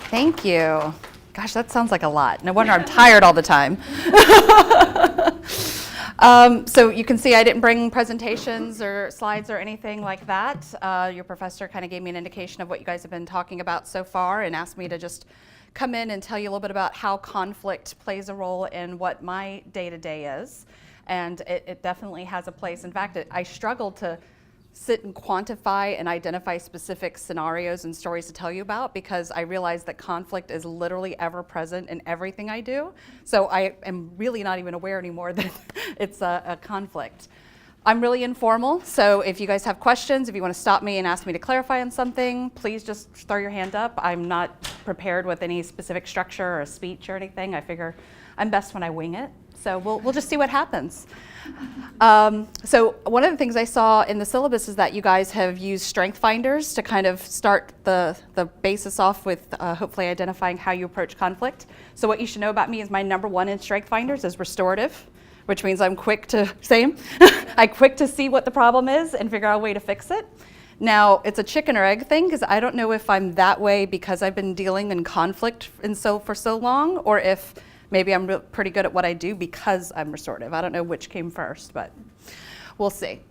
Thank you. Gosh, that sounds like a lot. No wonder I'm tired all the time. So you can see I didn't bring presentations or slides or anything like that. Your professor kind of gave me an indication of what you guys have been talking about so far and asked me to just come in and tell you a little bit about how conflict plays a role in what my day-to-day is. And it definitely has a place. In fact, I struggled to sit and quantify and identify specific scenarios and stories to tell you about because I realized that conflict is literally ever present in everything I do. So I am really not even aware anymore that it's a conflict. I'm really informal, so if you guys have questions, if you want to stop me and ask me to clarify on something, please just throw your hand up. I'm not prepared with any specific structure or a speech or anything. I figure I'm best when I wing it. So we'll just see what happens. So one of the things I saw in the syllabus is that you guys have used strength finders to kind of start the basis off with hopefully identifying how you approach conflict. So what you should know about me is my number one in strength finders is restorative, which means I'm quick to, I'm quick to see what the problem is and figure out a way to fix it. Now, it's a chicken or egg thing because I don't know if I'm that way because I've been dealing in conflict for so long, or if maybe I'm pretty good at what I do because I'm restorative. I don't know which came first, but we'll see.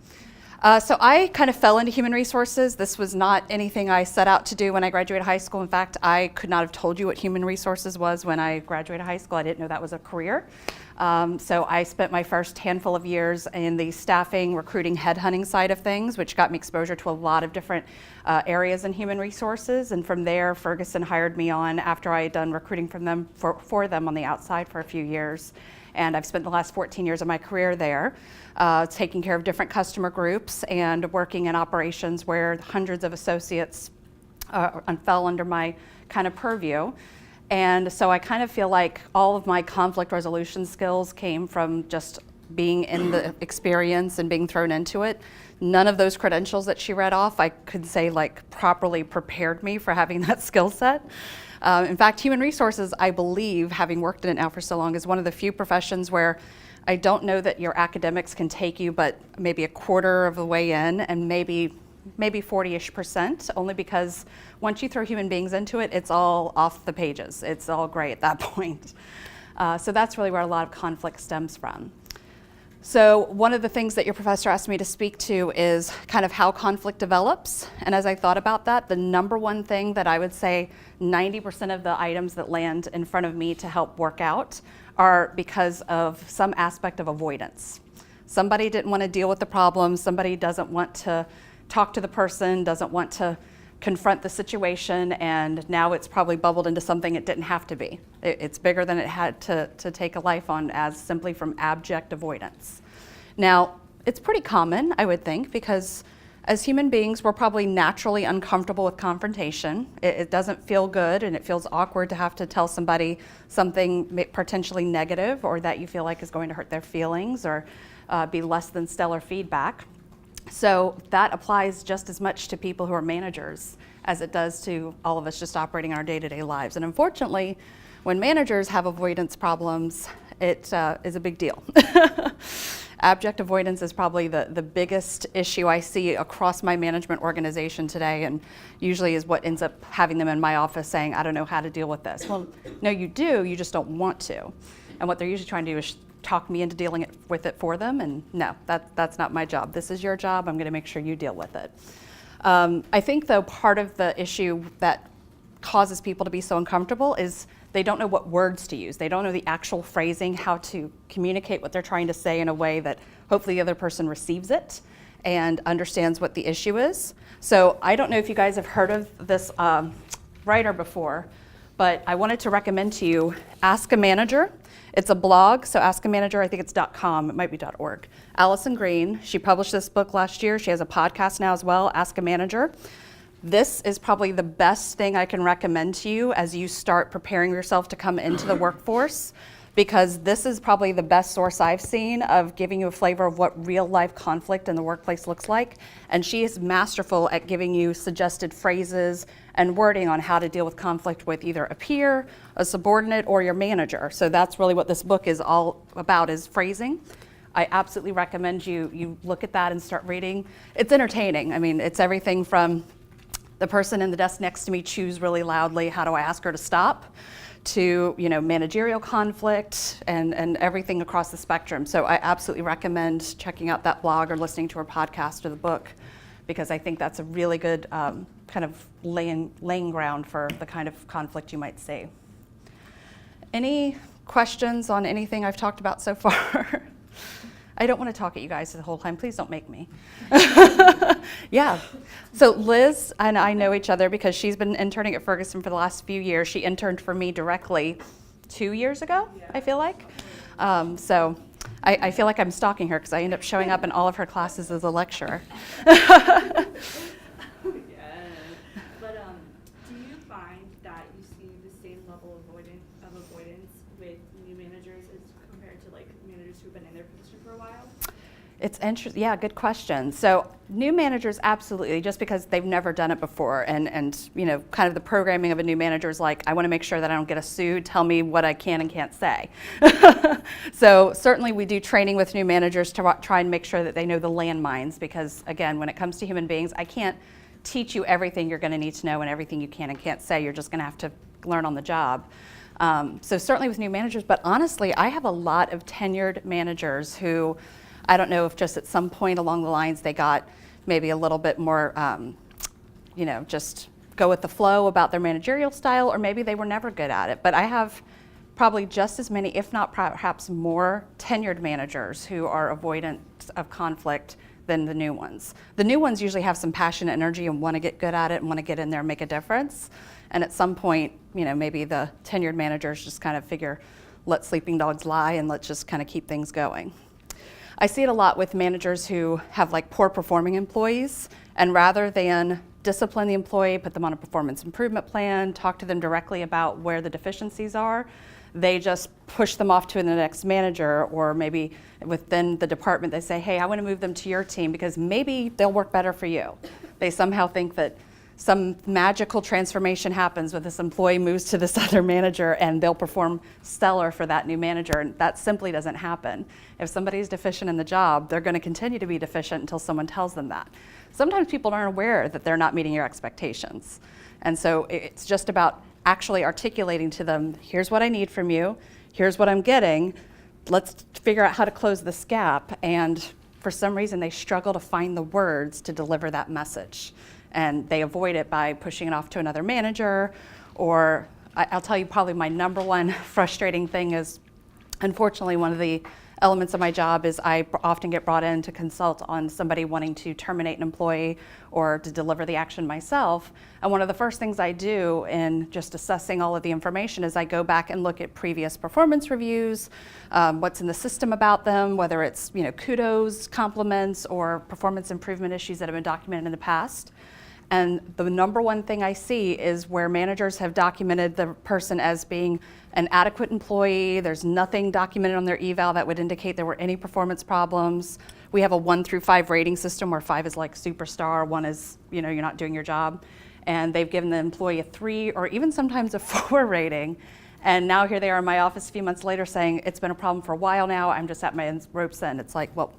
So I kind of fell into human resources. This was not anything I set out to do when I graduated high school. In fact, I could not have told you what human resources was when I graduated high school. I didn't know that was a career. So I spent my first handful of years in the staffing, recruiting, headhunting side of things, which got me exposure to a lot of different areas in human resources. And from there, Ferguson hired me on after I had done recruiting for them on the outside for a few years. And I've spent the last 14 years of my career there, taking care of different customer groups and working in operations where hundreds of associates fell under my kind of purview. And so I kind of feel like all of my conflict resolution skills came from just being in the experience and being thrown into it. None of those credentials that she read off, I could say like properly prepared me for having that skill set. In fact, human resources, I believe, having worked in it now for so long, is one of the few professions where I don't know that your academics can take you but maybe a quarter of the way in and maybe 40-ish%, only because once you throw human beings into it, it's all off the pages. It's all gray at that point. So that's really where a lot of conflict stems from. So one of the things that your professor asked me to speak to is kind of how conflict develops. And as I thought about that, the number one thing that I would say 90% of the items that land in front of me to help work out are because of some aspect of avoidance. Somebody didn't want to deal with the problem. Somebody doesn't want to talk to the person, doesn't want to confront the situation, and now it's probably bubbled into something it didn't have to be. It's bigger than it had to take a life on as simply from abject avoidance. Now, it's pretty common, I would think, because as human beings, we're probably naturally uncomfortable with confrontation. It doesn't feel good, and it feels awkward to have to tell somebody something potentially negative or that you feel like is going to hurt their feelings or be less than stellar feedback. So that applies just as much to people who are managers as it does to all of us just operating our day-to-day lives. And unfortunately, when managers have avoidance problems, it is a big deal. Abject avoidance is probably the biggest issue I see across my management organization today, and usually is what ends up having them in my office saying, I don't know how to deal with this. Well, no, you do, you just don't want to. And what they're usually trying to do is talk me into dealing with it for them, and no, that's not my job. This is your job. I'm going to make sure you deal with it. I think, though, part of the issue that causes people to be so uncomfortable is they don't know what words to use. They don't know the actual phrasing, how to communicate what they're trying to say in a way that hopefully the other person receives it and understands what the issue is. So I don't know if you guys have heard of this writer before, but I wanted to recommend to you Ask a Manager. It's a blog, so Ask a Manager, I think it's .com, it might be .org. Allison Green, she published this book last year. She has a podcast now as well, Ask a Manager. This is probably the best thing I can recommend to you as you start preparing yourself to come into the workforce, because this is probably the best source I've seen of giving you a flavor of what real life conflict in the workplace looks like. And she is masterful at giving you suggested phrases and wording on how to deal with conflict with either a peer, a subordinate, or your manager. So that's really what this book is all about, is phrasing. I absolutely recommend you look at that and start reading. It's entertaining. I mean, it's everything from the person in the desk next to me chews really loudly, how do I ask her to stop? To managerial conflict and everything across the spectrum. So I absolutely recommend checking out that blog or listening to her podcast or the book, because I think that's a really good kind of laying ground for the kind of conflict you might see. Any questions on anything I've talked about so far? I don't want to talk at you guys the whole time. Please don't make me. Yeah. So Liz and I know each other because she's been interning at Ferguson for the last few years. She interned for me directly 2 years ago, I feel like. So I feel like I'm stalking her because I end up showing up in all of her classes as a lecturer. But do you find that you see the same level of avoidance with new managers as compared to like managers who've been in their position for a while? It's interesting. Yeah, good question. So new managers, absolutely, just because they've never done it before, and kind of the programming of a new manager is like, I want to make sure that I don't get a sued. Tell me what I can and can't say. So certainly we do training with new managers to try and make sure that they know the landmines, because again, when it comes to human beings, I can't teach you everything you're going to need to know and everything you can and can't say. You're just going to have to learn on the job. So certainly with new managers, but honestly, I have a lot of tenured managers who, I don't know if just at some point along the lines they got maybe a little bit more, just go with the flow about their managerial style, or maybe they were never good at it. But I have probably just as many, if not perhaps more, tenured managers who are avoidant of conflict than the new ones. The new ones usually have some passion and energy and want to get good at it and want to get in there and make a difference. And at some point, maybe the tenured managers just kind of figure, let sleeping dogs lie and let's just kind of keep things going. I see it a lot with managers who have like poor performing employees, and rather than discipline the employee, put them on a performance improvement plan, talk to them directly about where the deficiencies are, they just push them off to the next manager, or maybe within the department they say, hey, I want to move them to your team because maybe they'll work better for you. They somehow think that some magical transformation happens when this employee moves to this other manager and they'll perform stellar for that new manager, and that simply doesn't happen. If somebody's deficient in the job, they're going to continue to be deficient until someone tells them that. Sometimes people aren't aware that they're not meeting your expectations. And so it's just about actually articulating to them, here's what I need from you, here's what I'm getting, let's figure out how to close this gap. And for some reason, they struggle to find the words to deliver that message. And they avoid it by pushing it off to another manager, or I'll tell you probably my number one frustrating thing is, unfortunately, one of the elements of my job is I often get brought in to consult on somebody wanting to terminate an employee or to deliver the action myself. And one of the first things I do in just assessing all of the information is I go back and look at previous performance reviews, what's in the system about them, whether it's kudos, compliments, or performance improvement issues that have been documented in the past. And the number one thing I see is where managers have documented the person as being an adequate employee. There's nothing documented on their eval that would indicate there were any performance problems. We have a 1 through 5 rating system where 5 is like superstar, 1 is, you're not doing your job. And they've given the employee a 3 or even sometimes a 4 rating. And now here they are in my office a few months later saying, it's been a problem for a while now, I'm just at my rope's end. It's like, well,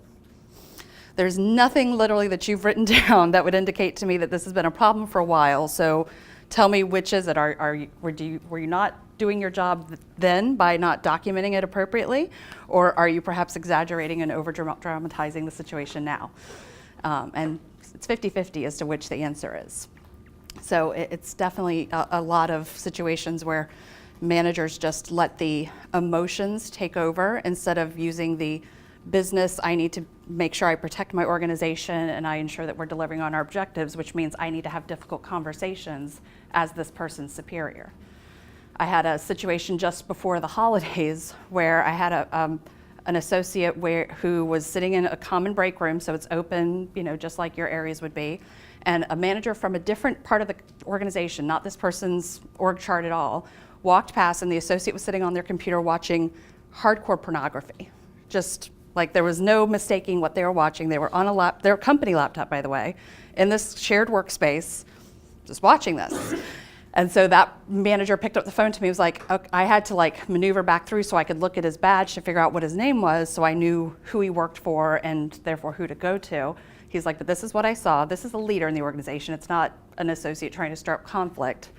there's nothing literally that you've written down that would indicate to me that this has been a problem for a while. So tell me, which is it? Were you not doing your job then by not documenting it appropriately? Or are you perhaps exaggerating and over dramatizing the situation now? And it's 50-50 as to which the answer is. So it's definitely a lot of situations where managers just let the emotions take over instead of using the business. I need to make sure I protect my organization and I ensure that we're delivering on our objectives, which means I need to have difficult conversations as this person's superior. I had a situation just before the holidays where I had an associate who was sitting in a common break room, so it's open, just like your areas would be, and a manager from a different part of the organization, not this person's org chart at all, walked past, and the associate was sitting on their computer watching hardcore pornography. Just like there was no mistaking what they were watching. They were on their company laptop, by the way, in this shared workspace, just watching this. And so that manager picked up the phone to me, was like, okay, I had to maneuver back through so I could look at his badge to figure out what his name was, so I knew who he worked for and therefore who to go to. He's like, but this is what I saw. This is a leader in the organization. It's not an associate trying to stir up conflict.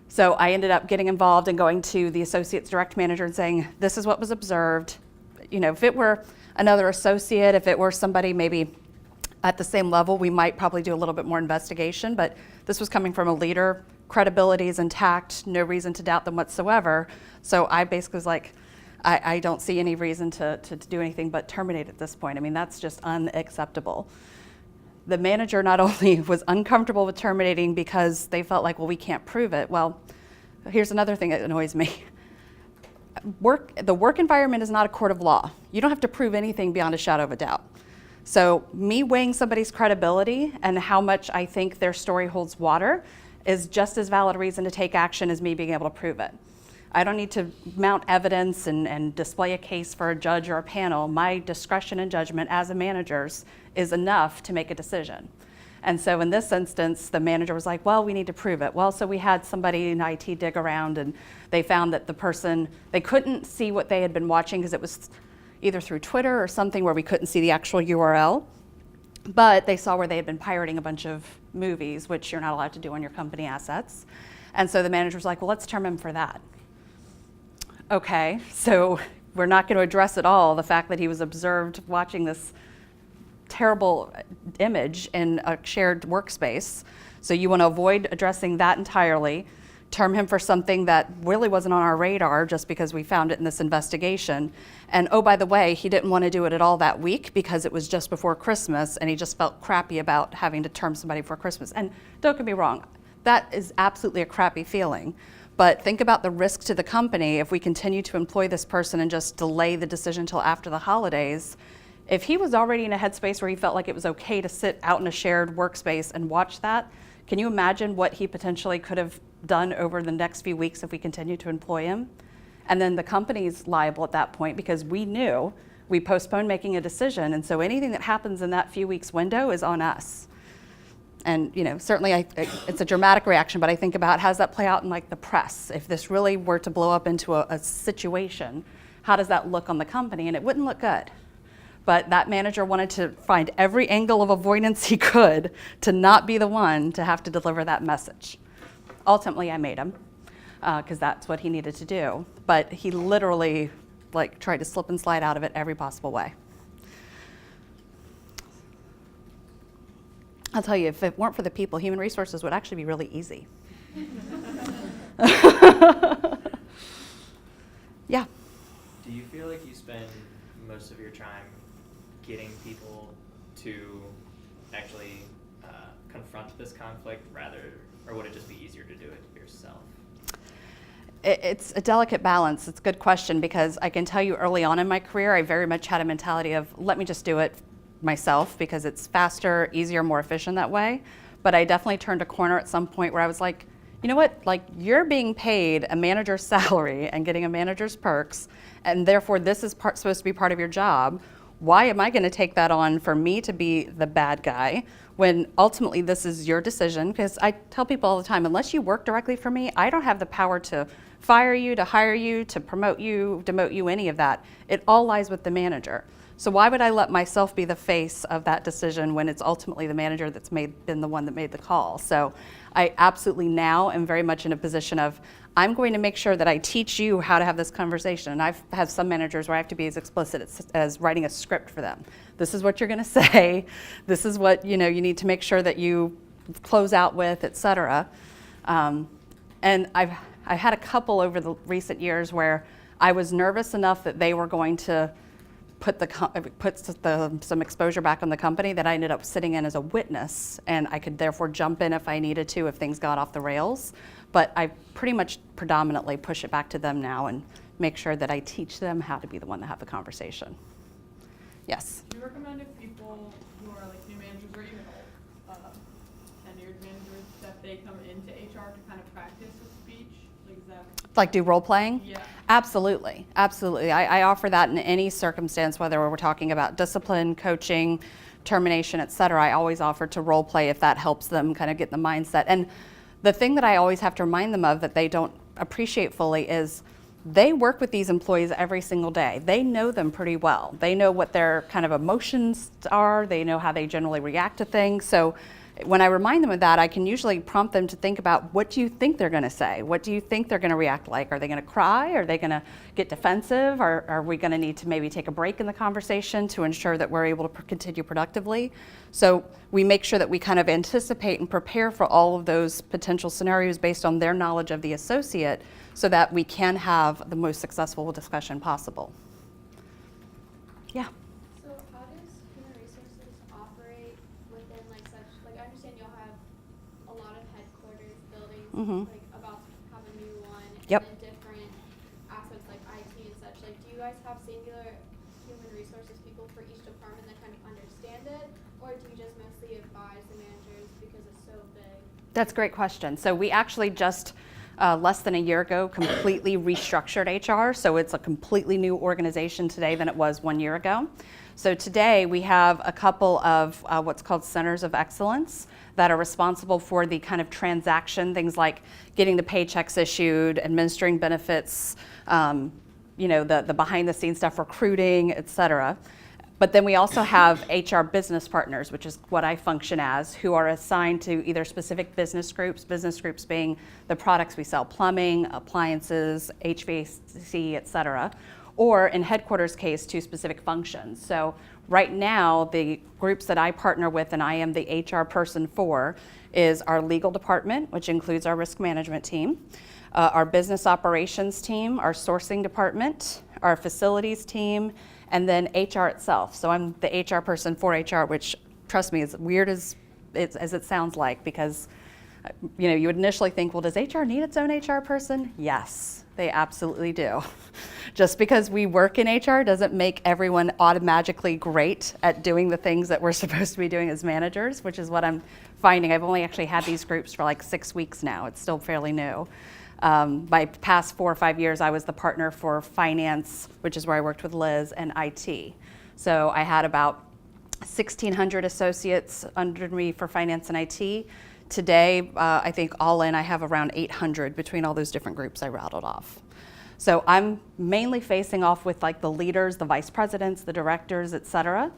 So I ended up getting involved and going to the associate's direct manager and saying, this is what was observed. You know, if it were another associate, if it were somebody maybe at the same level, we might probably do a little bit more investigation, but this was coming from a leader, credibility is intact, no reason to doubt them whatsoever. So I basically was like, I don't see any reason to do anything but terminate at this point. I mean, that's just unacceptable. The manager not only was uncomfortable with terminating because they felt like, well, we can't prove it. Well, here's another thing that annoys me. The work environment is not a court of law. You don't have to prove anything beyond a shadow of a doubt. So me weighing somebody's credibility and how much I think their story holds water is just as valid a reason to take action as me being able to prove it. I don't need to mount evidence and display a case for a judge or a panel. My discretion and judgment as a manager's is enough to make a decision. And so in this instance, the manager was like, well, we need to prove it. Well, so we had somebody in IT dig around and they found that the person, they couldn't see what they had been watching because it was either through Twitter or something where we couldn't see the actual URL, but they saw where they had been pirating a bunch of movies, which you're not allowed to do on your company assets. And so the manager was like, well, let's term him for that. Okay, so we're not going to address at all the fact that he was observed watching this terrible image in a shared workspace. So you want to avoid addressing that entirely, term him for something that really wasn't on our radar just because we found it in this investigation. And oh, by the way, he didn't want to do it at all that week because it was just before Christmas and he just felt crappy about having to term somebody for Christmas. And don't get me wrong, that is absolutely a crappy feeling. But think about the risk to the company if we continue to employ this person and just delay the decision until after the holidays. If he was already in a headspace where he felt like it was okay to sit out in a shared workspace and watch that, can you imagine what he potentially could have done over the next few weeks if we continue to employ him? And then the company's liable at that point because we knew we postponed making a decision. And so anything that happens in that few weeks window is on us. And you know, certainly it's a dramatic reaction, but I think about how does that play out in like the press? If this really were to blow up into a situation, how does that look on the company? And it wouldn't look good. But that manager wanted to find every angle of avoidance he could to not be the one to have to deliver that message. Ultimately, I made him because that's what he needed to do. But he literally like tried to slip and slide out of it every possible way. I'll tell you, if it weren't for the people, human resources would actually be really easy. Yeah. Do you feel like you spend most of your time getting people to actually confront this conflict or would it just be easier to do it yourself? It's a delicate balance. It's a good question because I can tell you early on in my career, I very much had a mentality of let me just do it myself because it's faster, easier, more efficient that way. But I definitely turned a corner at some point where I was like, you know what, like you're being paid a manager's salary and getting a manager's perks, and therefore this is supposed to be part of your job. Why am I going to take that on for me to be the bad guy when ultimately this is your decision? Because I tell people all the time, unless you work directly for me, I don't have the power to fire you, to hire you, to promote you, demote you, any of that. It all lies with the manager. So why would I let myself be the face of that decision when it's ultimately the manager that's been the one that made the call? So I absolutely now am very much in a position of I'm going to make sure that I teach you how to have this conversation. And I've had some managers where I have to be as explicit as writing a script for them. This is what you're going to say. This is what you need to make sure that you close out with, et cetera. And I've had a couple over the recent years where I was nervous enough that they were going to put some exposure back on the company that I ended up sitting in as a witness, and I could therefore jump in if I needed to if things got off the rails. But I pretty much predominantly push it back to them now and make sure that I teach them how to be the one to have the conversation. Yes? Do you recommend if people who are like new managers or even old tenured managers that they come into HR to kind of practice with speech? Like is that Like do role playing? Yeah. Absolutely, absolutely. I offer that in any circumstance, whether we're talking about discipline, coaching, termination, et cetera. I always offer to role play if that helps them kind of get in the mindset. And the thing that I always have to remind them of that they don't appreciate fully is they work with these employees every single day. They know them pretty well. They know what their kind of emotions are. They know how they generally react to things. So when I remind them of that, I can usually prompt them to think about, what do you think they're going to say? What do you think they're going to react like? Are they going to cry? Are they going to get defensive? Are we going to need to maybe take a break in the conversation to ensure that we're able to continue productively? So we make sure that we kind of anticipate and prepare for all of those potential scenarios based on their knowledge of the associate, so that we can have the most successful discussion possible. Yeah. So how does human resources operate within like such, like I understand y'all have a lot of headquarters buildings, like about to have a new one, Yep. and then different aspects like IT and such. Like, do you guys have singular human resources people for each department that kind of understand it, or do you just mostly advise the managers because it's so big? That's a great question. So we actually just less than a year ago completely restructured HR. So it's a completely new organization today than it was 1 year ago. So today we have a couple of what's called centers of excellence that are responsible for the kind of transaction, things like getting the paychecks issued, administering benefits, the behind the scenes stuff, recruiting, et cetera. But then we also have HR business partners, which is what I function as, who are assigned to either specific business groups being the products we sell, plumbing, appliances, HVAC, et cetera, or in headquarters case, to specific functions. So right now, the groups that I partner with and I am the HR person for is our legal department, which includes our risk management team, our business operations team, our sourcing department, our facilities team, and then HR itself. So I'm the HR person for HR, which, trust me, is weird as it sounds like, because you would initially think, well, does HR need its own HR person? Yes, they absolutely do. Just because we work in HR doesn't make everyone automatically great at doing the things that we're supposed to be doing as managers, which is what I'm finding. I've only actually had these groups for like 6 weeks now. It's still fairly new. My past 4 or 5 years, I was the partner for finance, which is where I worked with Liz, and IT. So I had about 1,600 associates under me for finance and IT. Today, I think all in, I have around 800 between all those different groups I rattled off. So I'm mainly facing off with like the leaders, the vice presidents, the directors, et cetera.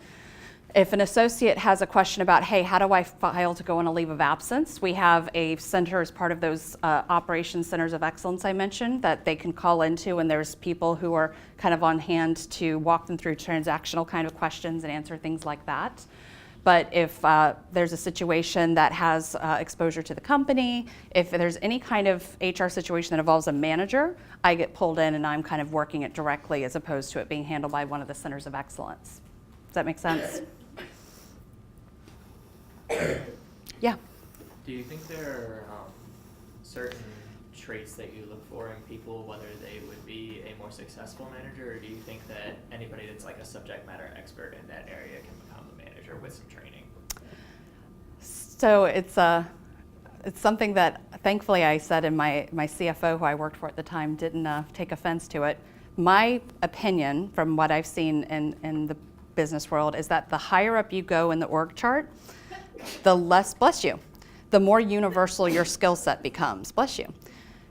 If an associate has a question about, hey, how do I file to go on a leave of absence? We have a center as part of those operations centers of excellence I mentioned that they can call into, and there's people who are kind of on hand to walk them through transactional kind of questions and answer things like that. But if there's a situation that has exposure to the company, if there's any kind of HR situation that involves a manager, I get pulled in and I'm kind of working it directly as opposed to it being handled by one of the centers of excellence. Does that make sense? Yeah. Do you think there are certain traits that you look for in people, whether they would be a more successful manager, or do you think that anybody that's like a subject matter expert in that area can become a manager with some training? So it's something that thankfully I said, in my CFO, who I worked for at the time, didn't take offense to it. My opinion, from what I've seen in the business world, is that the higher up you go in the org chart, the less, bless you, the more universal your skill set becomes, bless you.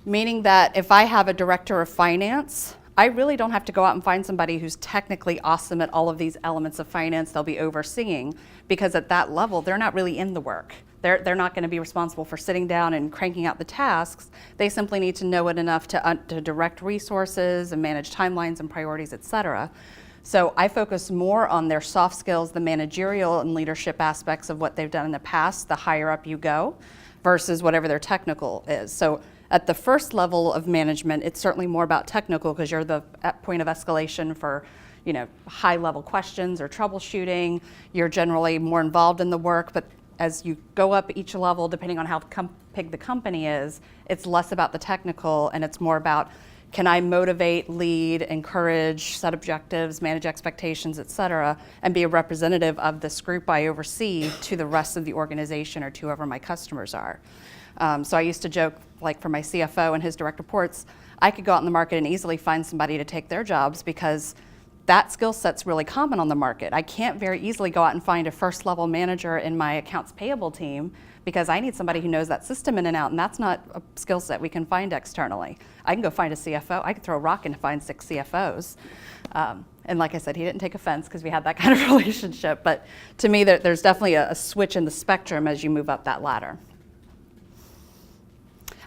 Meaning that if I have a director of finance, I really don't have to go out and find somebody who's technically awesome at all of these elements of finance they'll be overseeing, because at that level, they're not really in the work. They're not going to be responsible for sitting down and cranking out the tasks. They simply need to know it enough to direct resources and manage timelines and priorities, et cetera. So I focus more on their soft skills, the managerial and leadership aspects of what they've done in the past, the higher up you go, versus whatever their technical is. So at the first level of management, it's certainly more about technical, because you're the point of escalation for high level questions or troubleshooting. You're generally more involved in the work, but as you go up each level, depending on how big the company is, it's less about the technical and it's more about, can I motivate, lead, encourage, set objectives, manage expectations, et cetera, and be a representative of this group I oversee to the rest of the organization or to whoever my customers are. So I used to joke, like for my CFO and his direct reports, I could go out in the market and easily find somebody to take their jobs, because that skill set's really common on the market. I can't very easily go out and find a first level manager in my accounts payable team because I need somebody who knows that system in and out, and that's not a skill set we can find externally. I can go find a CFO. I could throw a rock and find 6 CFOs. And like I said, he didn't take offense because we had that kind of relationship. But to me, there's definitely a switch in the spectrum as you move up that ladder.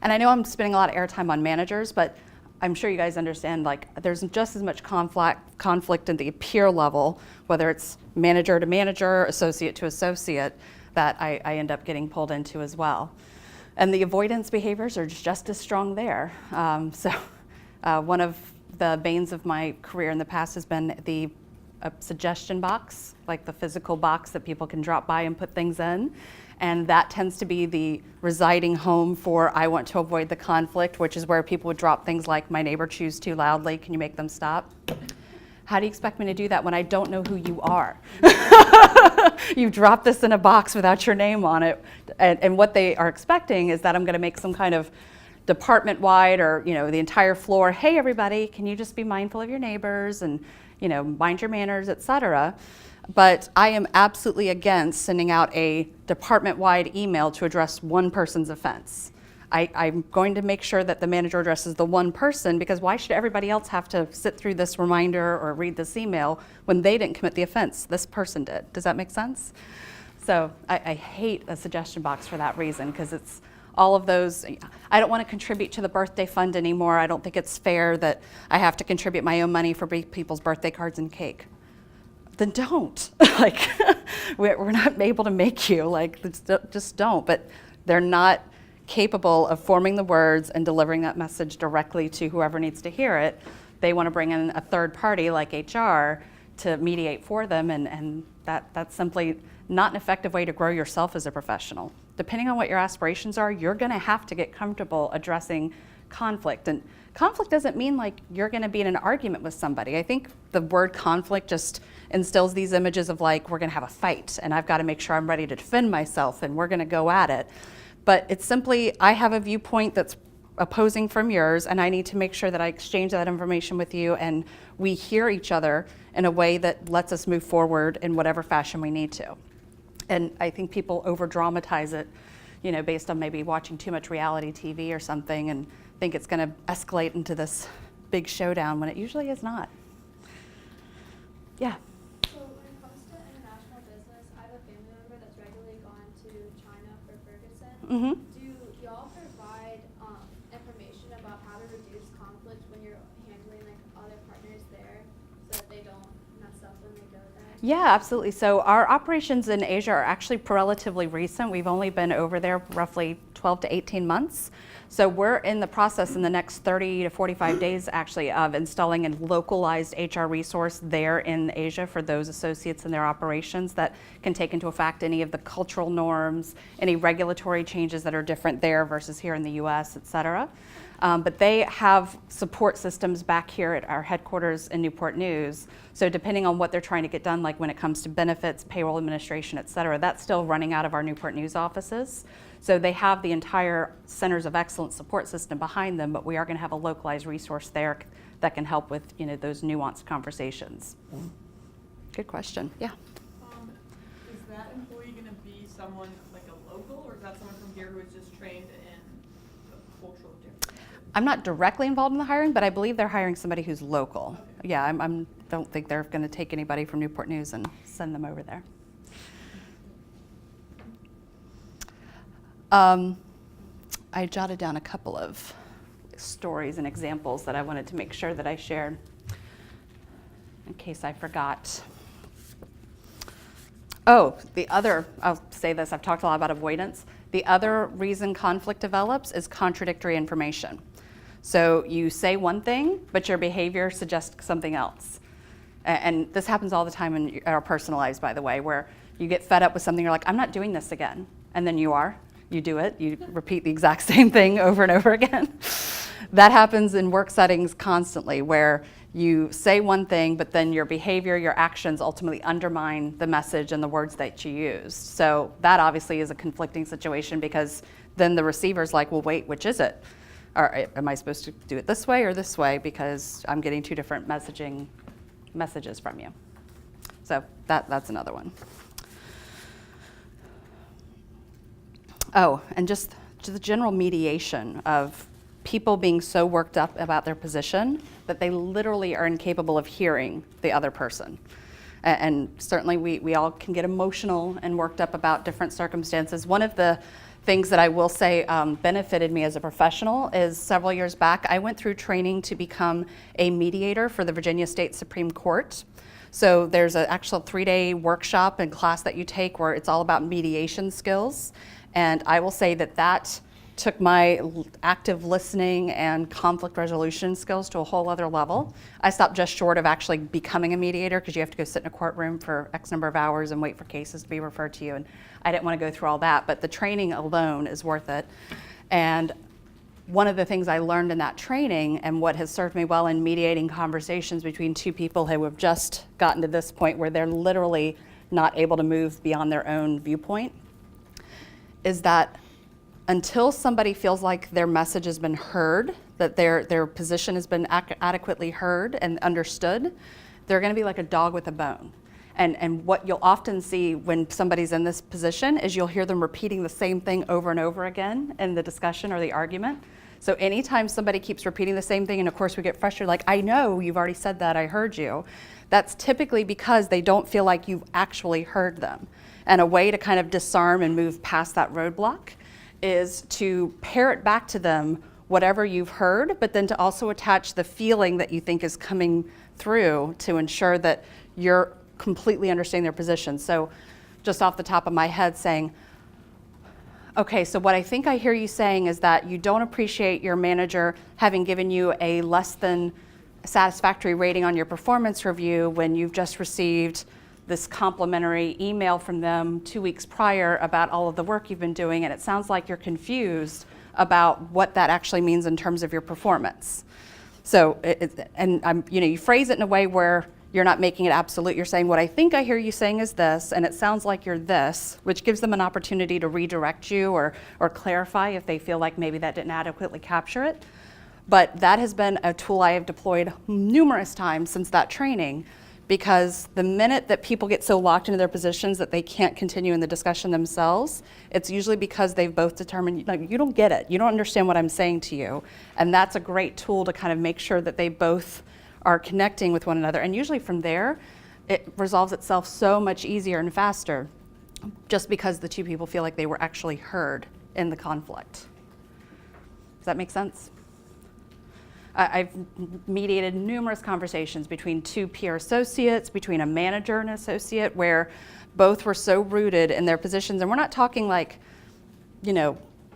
And I know I'm spending a lot of airtime on managers, but I'm sure you guys understand, like, there's just as much conflict at the peer level, whether it's manager to manager, associate to associate, that I end up getting pulled into as well. And the avoidance behaviors are just as strong there. One of the banes of my career in the past has been the suggestion box, like the physical box that people can drop by and put things in. And that tends to be the residing home for I want to avoid the conflict, which is where people would drop things like, my neighbor chews too loudly, can you make them stop? How do you expect me to do that when I don't know who you are? You've dropped this in a box without your name on it. And what they are expecting is that I'm gonna make some kind of department-wide or the entire floor, hey everybody, can you just be mindful of your neighbors and mind your manners, etc. But I am absolutely against sending out a department-wide email to address one person's offense. I'm going to make sure that the manager addresses the one person, because why should everybody else have to sit through this reminder or read this email when they didn't commit the offense? This person did. Does that make sense? So I hate a suggestion box for that reason, because it's all of those. I don't want to contribute to the birthday fund anymore. I don't think it's fair that I have to contribute my own money for people's birthday cards and cake. Then don't. Like, we're not able to make you. Like, just don't. But they're not capable of forming the words and delivering that message directly to whoever needs to hear it. They want to bring in a third party like HR to mediate for them, and that's simply not an effective way to grow yourself as a professional. Depending on what your aspirations are, you're going to have to get comfortable addressing conflict. And conflict doesn't mean like you're going to be in an argument with somebody. I think the word conflict just instills these images of like, we're going to have a fight and I've got to make sure I'm ready to defend myself and we're going to go at it. But it's simply, I have a viewpoint that's opposing from yours, and I need to make sure that I exchange that information with you and we hear each other in a way that lets us move forward in whatever fashion we need to. And I think people over-dramatize it, based on maybe watching too much reality TV or something, and think it's going to escalate into this big showdown when it usually is not. Yeah. So when it comes to international business, I have a family member that's regularly gone to China for Ferguson. Mm-hmm. Do y'all provide information about how to reduce conflict when you're handling like other partners there, so that they don't mess up when they go there? Yeah, absolutely. So our operations in Asia are actually relatively recent. We've only been over there roughly 12 to 18 months. So we're in the process in the next 30 to 45 days actually of installing a localized HR resource there in Asia for those associates in their operations that can take into effect any of the cultural norms, any regulatory changes that are different there versus here in the US, et cetera. But they have support systems back here at our headquarters in Newport News. So depending on what they're trying to get done, like when it comes to benefits, payroll administration, et cetera, that's still running out of our Newport News offices. So they have the entire Centers of Excellence support system behind them, but we are going to have a localized resource there that can help with those nuanced conversations. Good question. Yeah. Is that employee going to be someone like a local, or is that someone from here who is just trained in the cultural difference? I'm not directly involved in the hiring, but I believe they're hiring somebody who's local. Okay. Yeah, I don't think they're going to take anybody from Newport News and send them over there. I jotted down a couple of stories and examples that I wanted to make sure that I shared in case I forgot. Oh, I'll say this, I've talked a lot about avoidance. The other reason conflict develops is contradictory information. So you say one thing, but your behavior suggests something else. And this happens all the time in our personal lives, by the way, where you get fed up with something, you're like, I'm not doing this again. And then you are. You do it. You repeat the exact same thing over and over again. That happens in work settings constantly, where you say one thing, but then your behavior, your actions ultimately undermine the message and the words that you used. So that obviously is a conflicting situation, because then the receiver's like, well, wait, which is it? Or am I supposed to do it this way or this way? Because I'm getting two different messaging messages from you. So that's another one. Oh, and just the general mediation of people being so worked up about their position that they literally are incapable of hearing the other person. And certainly we all can get emotional and worked up about different circumstances. One of the things that I will say benefited me as a professional is several years back, I went through training to become a mediator for the Virginia State Supreme Court. So there's an actual 3-day workshop and class that you take where it's all about mediation skills. And I will say that took my active listening and conflict resolution skills to a whole other level. I stopped just short of actually becoming a mediator because you have to go sit in a courtroom for X number of hours and wait for cases to be referred to you. And I didn't want to go through all that, but the training alone is worth it. And one of the things I learned in that training and what has served me well in mediating conversations between two people who have just gotten to this point where they're literally not able to move beyond their own viewpoint is that until somebody feels like their message has been heard, that their position has been adequately heard and understood, they're going to be like a dog with a bone. And what you'll often see when somebody's in this position is you'll hear them repeating the same thing over and over again in the discussion or the argument. So anytime somebody keeps repeating the same thing, and of course we get frustrated, like, I know you've already said that, I heard you, that's typically because they don't feel like you've actually heard them. And a way to kind of disarm and move past that roadblock is to parrot back to them whatever you've heard, but then to also attach the feeling that you think is coming through to ensure that you're completely understanding their position. So just off the top of my head saying, okay, so what I think I hear you saying is that you don't appreciate your manager having given you a less than satisfactory rating on your performance review when you've just received this complimentary email from them 2 weeks prior about all of the work you've been doing, and it sounds like you're confused about what that actually means in terms of your performance. So, you phrase it in a way where you're not making it absolute. You're saying, what I think I hear you saying is this, and it sounds like you're this, which gives them an opportunity to redirect you or clarify if they feel like maybe that didn't adequately capture it. But that has been a tool I have deployed numerous times since that training, because the minute that people get so locked into their positions that they can't continue in the discussion themselves, it's usually because they've both determined, like, you don't get it, you don't understand what I'm saying to you. And that's a great tool to kind of make sure that they both are connecting with one another. And usually from there, it resolves itself so much easier and faster, just because the two people feel like they were actually heard in the conflict. Does that make sense? I've mediated numerous conversations between two peer associates, between a manager and associate, where both were so rooted in their positions. And we're not talking like,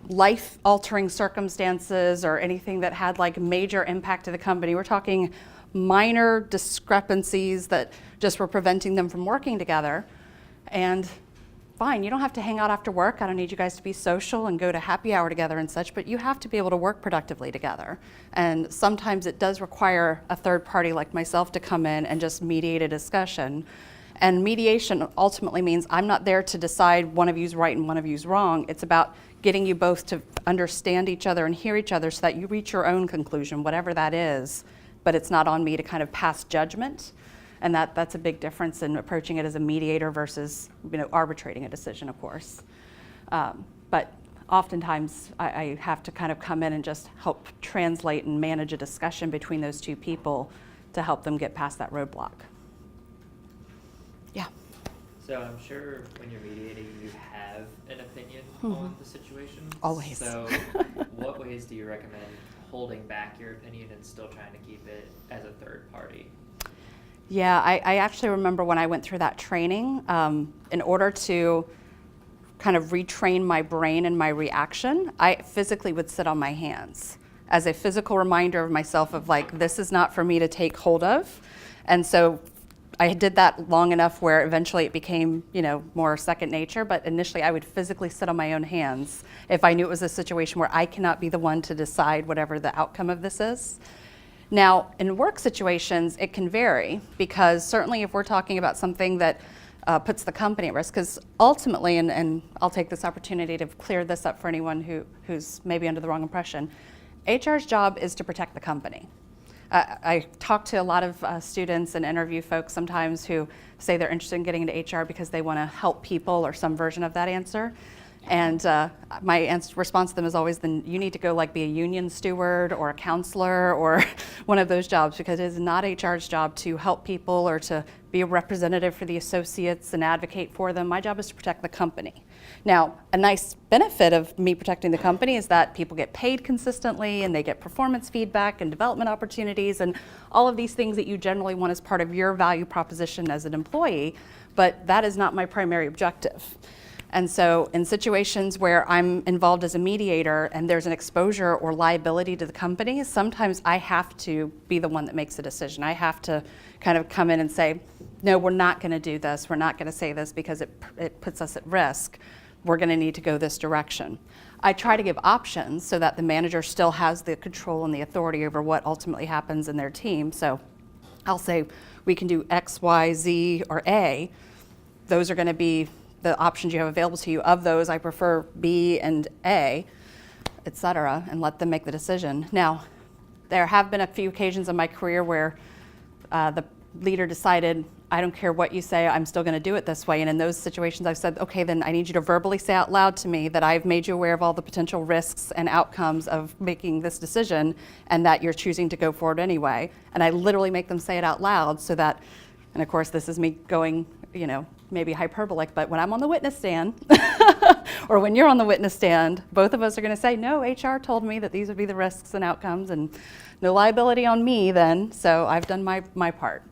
life-altering circumstances or anything that had like major impact to the company. We're talking minor discrepancies that just were preventing them from working together. And fine, you don't have to hang out after work. I don't need you guys to be social and go to happy hour together and such, but you have to be able to work productively together. And sometimes it does require a third party like myself to come in and just mediate a discussion. And mediation ultimately means I'm not there to decide one of you's right and one of you's wrong. It's about getting you both to understand each other and hear each other so that you reach your own conclusion, whatever that is, but it's not on me to kind of pass judgment. And that's a big difference in approaching it as a mediator versus arbitrating a decision, of course. But oftentimes I have to kind of come in and just help translate and manage a discussion between those two people to help them get past that roadblock. Yeah. So I'm sure when you're mediating, you have an opinion on the situation. Always. So what ways do you recommend holding back your opinion and still trying to keep it as a third party? Yeah, I actually remember when I went through that training, in order to kind of retrain my brain and my reaction, I physically would sit on my hands as a physical reminder of myself of like, this is not for me to take hold of. And so I did that long enough where eventually it became, more second nature, but initially I would physically sit on my own hands if I knew it was a situation where I cannot be the one to decide whatever the outcome of this is. Now, in work situations, it can vary, because certainly if we're talking about something that puts the company at risk, because ultimately, and I'll take this opportunity to clear this up for anyone who's maybe under the wrong impression, HR's job is to protect the company. I talk to a lot of students and interview folks sometimes who say they're interested in getting into HR because they want to help people or some version of that answer. And my response to them is always, then you need to go like be a union steward or a counselor or one of those jobs, because it is not HR's job to help people or to be a representative for the associates and advocate for them. My job is to protect the company. Now, a nice benefit of me protecting the company is that people get paid consistently and they get performance feedback and development opportunities and all of these things that you generally want as part of your value proposition as an employee, but that is not my primary objective. And so in situations where I'm involved as a mediator and there's an exposure or liability to the company, sometimes I have to be the one that makes the decision. I have to kind of come in and say, no, we're not going to do this. We're not going to say this because it puts us at risk. We're going to need to go this direction. I try to give options so that the manager still has the control and the authority over what ultimately happens in their team. So I'll say, we can do X, Y, Z, or A. Those are going to be the options you have available to you. Of those, I prefer B and A, et cetera, and let them make the decision. Now, there have been a few occasions in my career where the leader decided, I don't care what you say, I'm still going to do it this way. And in those situations, I've said, okay, then I need you to verbally say out loud to me that I've made you aware of all the potential risks and outcomes of making this decision and that you're choosing to go forward anyway. And I literally make them say it out loud so that, and of course, this is me going, maybe hyperbolic, but when I'm on the witness stand, or when you're on the witness stand, both of us are going to say, no, HR told me that these would be the risks and outcomes, and no liability on me then, so I've done my part.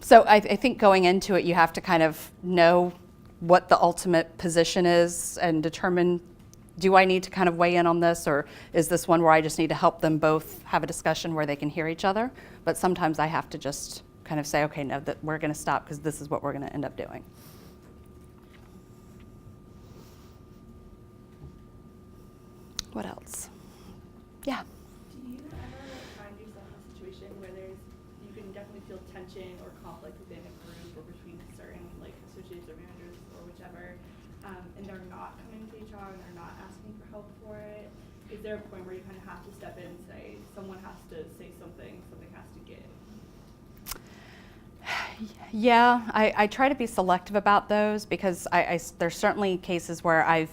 So I think going into it, you have to kind of know what the ultimate position is and determine, do I need to kind of weigh in on this, or is this one where I just need to help them both have a discussion where they can hear each other? But sometimes I have to just kind of say, okay, no, that we're going to stop because this is what we're going to end up doing. What else? Yeah. Do you ever find yourself in a situation where you can definitely feel tension or conflict within a group or between certain associates or managers or whichever, and they're not coming to HR and they're not asking for help for it? Is there a point where you kind of have to step in and say, someone has to say something has to give? Yeah, I try to be selective about those because there's certainly cases where I've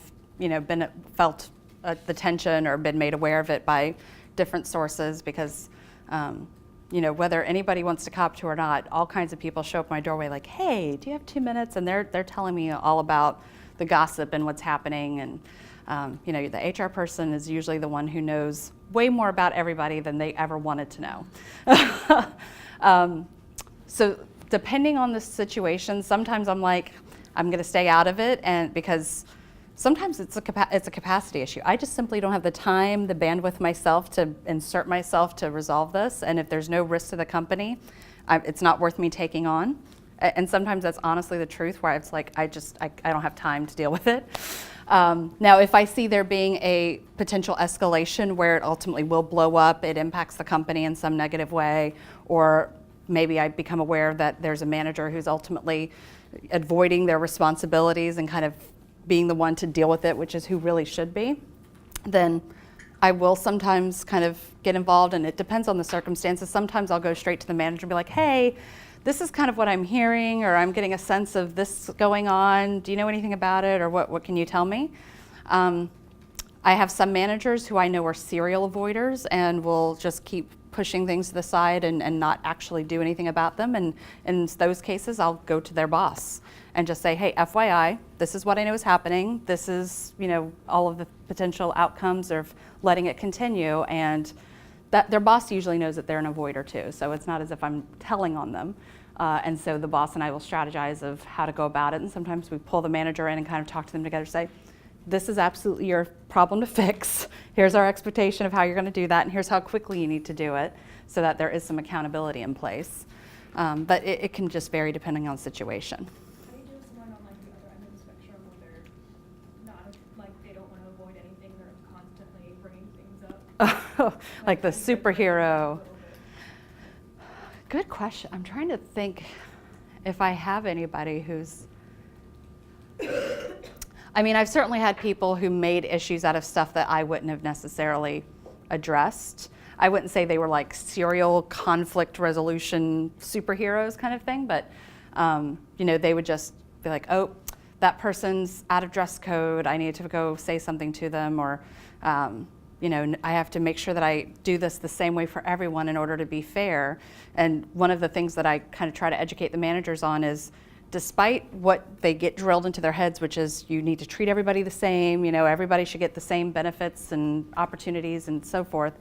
felt the tension or been made aware of it by different sources because whether anybody wants to cop to or not, all kinds of people show up my doorway like, hey, do you have 2 minutes? And they're telling me all about the gossip and what's happening. And the HR person is usually the one who knows way more about everybody than they ever wanted to know. So depending on the situation, sometimes I'm like, I'm going to stay out of it, and because sometimes it's a capacity issue. I just simply don't have the time, the bandwidth myself to insert myself to resolve this, and if there's no risk to the company, it's not worth me taking on. And sometimes that's honestly the truth, where it's like, I don't have time to deal with it. Now, if I see there being a potential escalation where it ultimately will blow up, it impacts the company in some negative way, or maybe I become aware that there's a manager who's ultimately avoiding their responsibilities and kind of being the one to deal with it, which is who really should be, then I will sometimes kind of get involved, and it depends on the circumstances. Sometimes I'll go straight to the manager and be like, hey, this is kind of what I'm hearing, or I'm getting a sense of this going on. Do you know anything about it, or what can you tell me? I have some managers who I know are serial avoiders and will just keep pushing things to the side and not actually do anything about them. And in those cases, I'll go to their boss and just say, hey, FYI, this is what I know is happening. This is, all of the potential outcomes of letting it continue. And that their boss usually knows that they're an avoider too. So it's not as if I'm telling on them. And so the boss and I will strategize of how to go about it. And sometimes we pull the manager in and kind of talk to them together, say, this is absolutely your problem to fix. Here's our expectation of how you're going to do that, and here's how quickly you need to do it so that there is some accountability in place. But it can just vary depending on the situation. How do you do with someone on the other end of the spectrum where they're not, they don't want to avoid anything, they're constantly bringing things up? Like the superhero. Good question. I'm trying to think if I have anybody who's... I've certainly had people who made issues out of stuff that I wouldn't have necessarily addressed. I wouldn't say they were like serial conflict resolution superheroes kind of thing, but you know, they would just be like, oh, that person's out of dress code, I need to go say something to them, or you know, I have to make sure that I do this the same way for everyone in order to be fair. And one of the things that I kind of try to educate the managers on is, despite what they get drilled into their heads, which is you need to treat everybody the same, you know, everybody should get the same benefits and opportunities and so forth,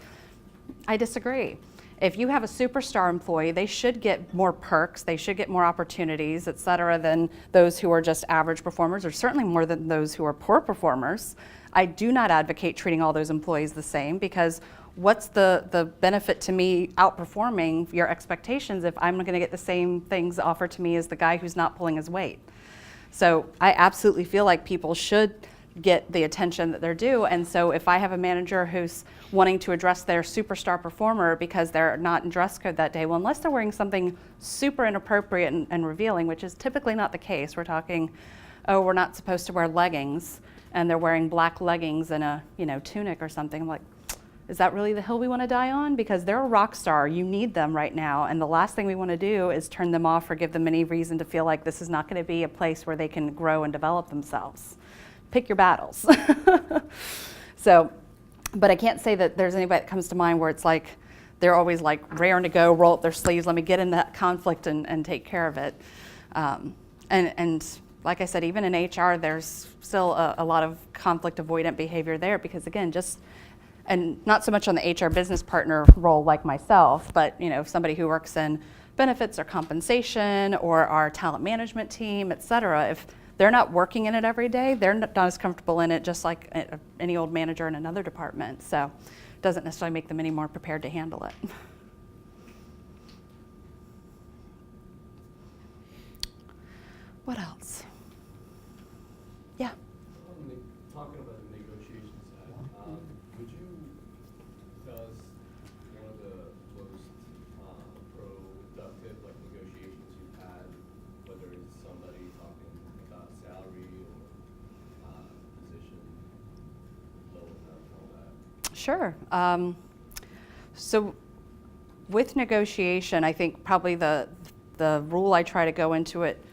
I disagree. If you have a superstar employee, they should get more perks, they should get more opportunities, et cetera, than those who are just average performers, or certainly more than those who are poor performers. I do not advocate treating all those employees the same, because what's the benefit to me outperforming your expectations if I'm going to get the same things offered to me as the guy who's not pulling his weight? So I absolutely feel like people should get the attention that they're due. And so if I have a manager who's wanting to address their superstar performer because they're not in dress code that day, well, unless they're wearing something super inappropriate and revealing, which is typically not the case. We're talking, oh, we're not supposed to wear leggings, and they're wearing black leggings and a, you know, tunic or something. I'm like, is that really the hill we want to die on? Because they're a rock star. You need them right now. And the last thing we want to do is turn them off or give them any reason to feel like this is not going to be a place where they can grow and develop themselves. Pick your battles. So, but I can't say that there's anybody that comes to mind where it's like they're always like raring to go, roll up their sleeves, let me get in that conflict and take care of it. And like I said, even in HR, there's still a lot of conflict avoidant behavior there, because again, and not so much on the HR business partner role like myself, but you know, somebody who works in benefits or compensation or our talent management team, et cetera, if they're not working in it every day, they're not as comfortable in it just like any old manager in another department. So it doesn't necessarily make them any more prepared to handle it. What else? Yeah. Talking about the negotiation side, would you tell us one of the most productive negotiations you've had, whether it's somebody talking about salary or position, low enough, all that? Sure. So with negotiation, I think probably the rule I try to go into it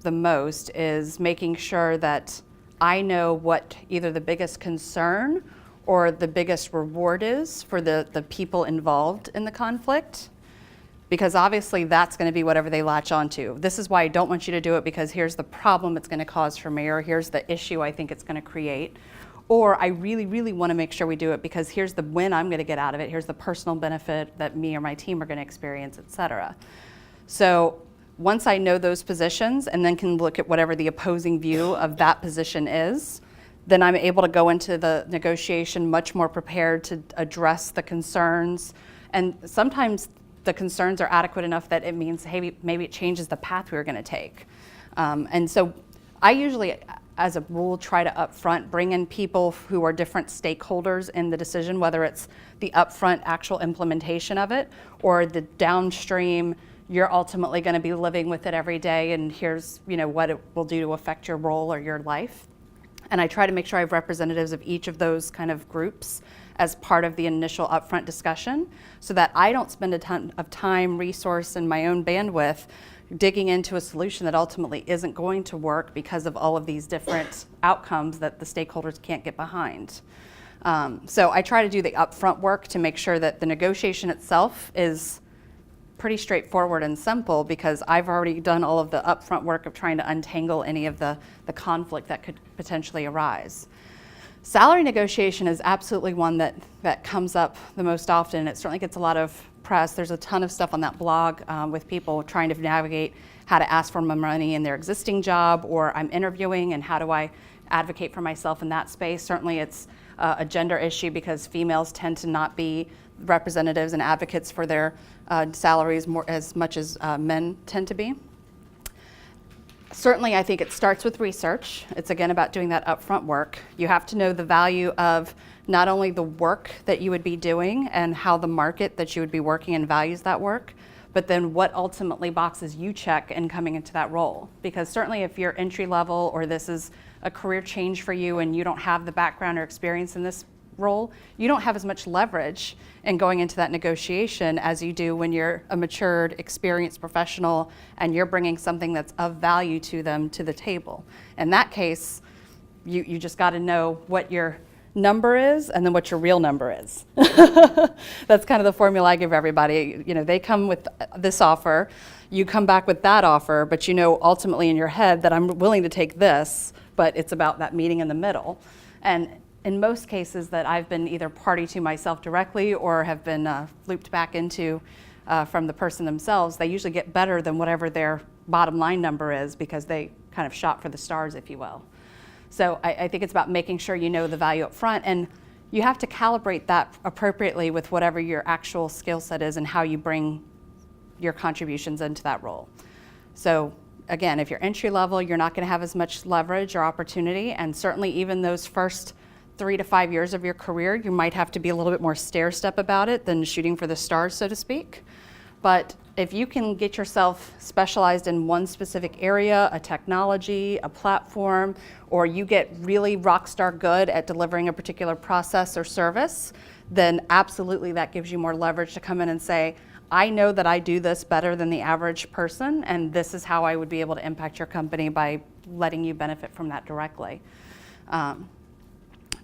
the most is making sure that I know what either the biggest concern or the biggest reward is for the people involved in the conflict, because obviously that's going to be whatever they latch onto. This is why I don't want you to do it, because here's the problem it's going to cause for me, or here's the issue I think it's going to create, or I really, really want to make sure we do it because here's the win I'm going to get out of it, here's the personal benefit that me or my team are going to experience, et cetera. So once I know those positions and then can look at whatever the opposing view of that position is, then I'm able to go into the negotiation much more prepared to address the concerns. And sometimes the concerns are adequate enough that it means, hey, maybe it changes the path we're going to take. And so I usually, as a rule, try to upfront bring in people who are different stakeholders in the decision, whether it's the upfront actual implementation of it or the downstream, you're ultimately going to be living with it every day, and here's, you know, what it will do to affect your role or your life. And I try to make sure I have representatives of each of those kind of groups as part of the initial upfront discussion, so that I don't spend a ton of time, resource, and my own bandwidth digging into a solution that ultimately isn't going to work because of all of these different outcomes that the stakeholders can't get behind. So I try to do the upfront work to make sure that the negotiation itself is pretty straightforward and simple, because I've already done all of the upfront work of trying to untangle any of the conflict that could potentially arise. Salary negotiation is absolutely one that comes up the most often. It certainly gets a lot of press. There's a ton of stuff on that blog with people trying to navigate how to ask for more money in their existing job, or I'm interviewing and how do I advocate for myself in that space. Certainly it's a gender issue because females tend to not be representatives and advocates for their salaries as much as men tend to be. Certainly, I think it starts with research. It's again about doing that upfront work. You have to know the value of not only the work that you would be doing and how the market that you would be working in values that work, but then what ultimately boxes you check in coming into that role. Because certainly if you're entry level or this is a career change for you and you don't have the background or experience in this role, you don't have as much leverage in going into that negotiation as you do when you're a matured, experienced professional and you're bringing something that's of value to them to the table. In that case, you just got to know what your number is and then what your real number is. That's kind of the formula I give everybody. You know, they come with this offer, you come back with that offer, but you know ultimately in your head that I'm willing to take this, but it's about that meeting in the middle. And in most cases that I've been either party to myself directly or have been looped back into from the person themselves, they usually get better than whatever their bottom line number is because they kind of shot for the stars, if you will. So I think it's about making sure you know the value up front, and you have to calibrate that appropriately with whatever your actual skill set is and how you bring your contributions into that role. So again, if you're entry level, you're not going to have as much leverage or opportunity, and certainly even those first 3 to 5 years of your career, you might have to be a little bit more stair-step about it than shooting for the stars, so to speak. But if you can get yourself specialized in one specific area, a technology, a platform, or you get really rock star good at delivering a particular process or service, then absolutely that gives you more leverage to come in and say, I know that I do this better than the average person, and this is how I would be able to impact your company by letting you benefit from that directly.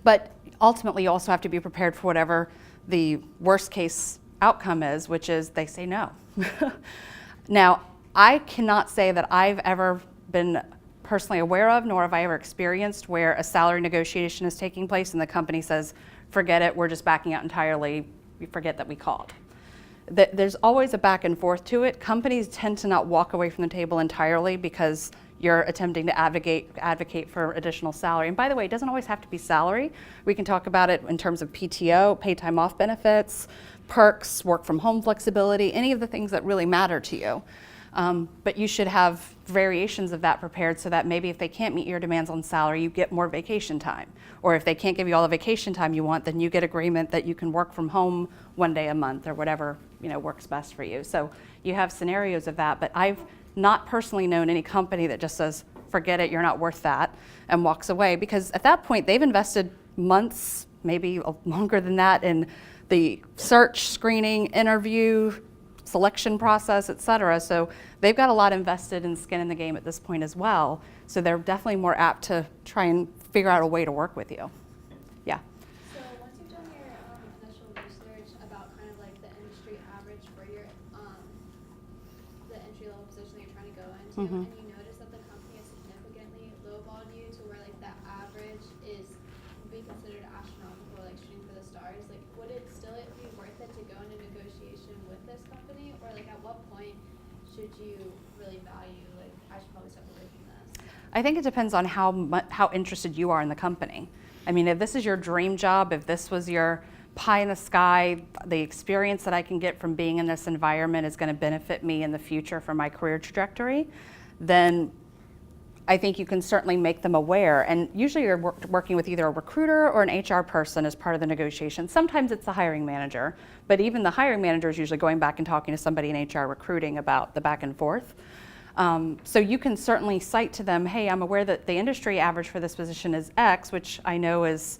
But ultimately, you also have to be prepared for whatever the worst case outcome is, which is they say no. Now, I cannot say that I've ever been personally aware of, nor have I ever experienced where a salary negotiation is taking place and the company says, forget it, we're just backing out entirely, we forget that we called. There's always a back and forth to it. Companies tend to not walk away from the table entirely because you're attempting to advocate for additional salary. And by the way, it doesn't always have to be salary. We can talk about it in terms of PTO, paid time off benefits, perks, work from home flexibility, any of the things that really matter to you. But you should have variations of that prepared so that maybe if they can't meet your demands on salary, you get more vacation time. Or if they can't give you all the vacation time you want, then you get agreement that you can work from home 1 day a month or whatever, you know, works best for you. So you have scenarios of that, but I've not personally known any company that just says, forget it, you're not worth that, and walks away, because at that point they've invested months, maybe longer than that, in the search, screening, interview, selection process, et cetera. So they've got a lot invested in skin in the game at this point as well. So they're definitely more apt to try and figure out a way to work with you. Yeah. So once you've done your initial research about kind of like the industry average for your the entry level position that you're trying to go into, Mhm. and you notice that the company has significantly lowballed you to where like the average is be considered astronomical, like shooting for the stars, like would it still be worth it to go into negotiation with this company, or like at what point should you really value like I should probably step away from this? I think it depends on how interested you are in the company. I mean, if this is your dream job, if this was your pie in the sky, the experience that I can get from being in this environment is going to benefit me in the future for my career trajectory, then I think you can certainly make them aware. And usually you're working with either a recruiter or an HR person as part of the negotiation. Sometimes it's the hiring manager, but even the hiring manager is usually going back and talking to somebody in HR recruiting about the back and forth. So you can certainly cite to them, hey, I'm aware that the industry average for this position is X, which I know is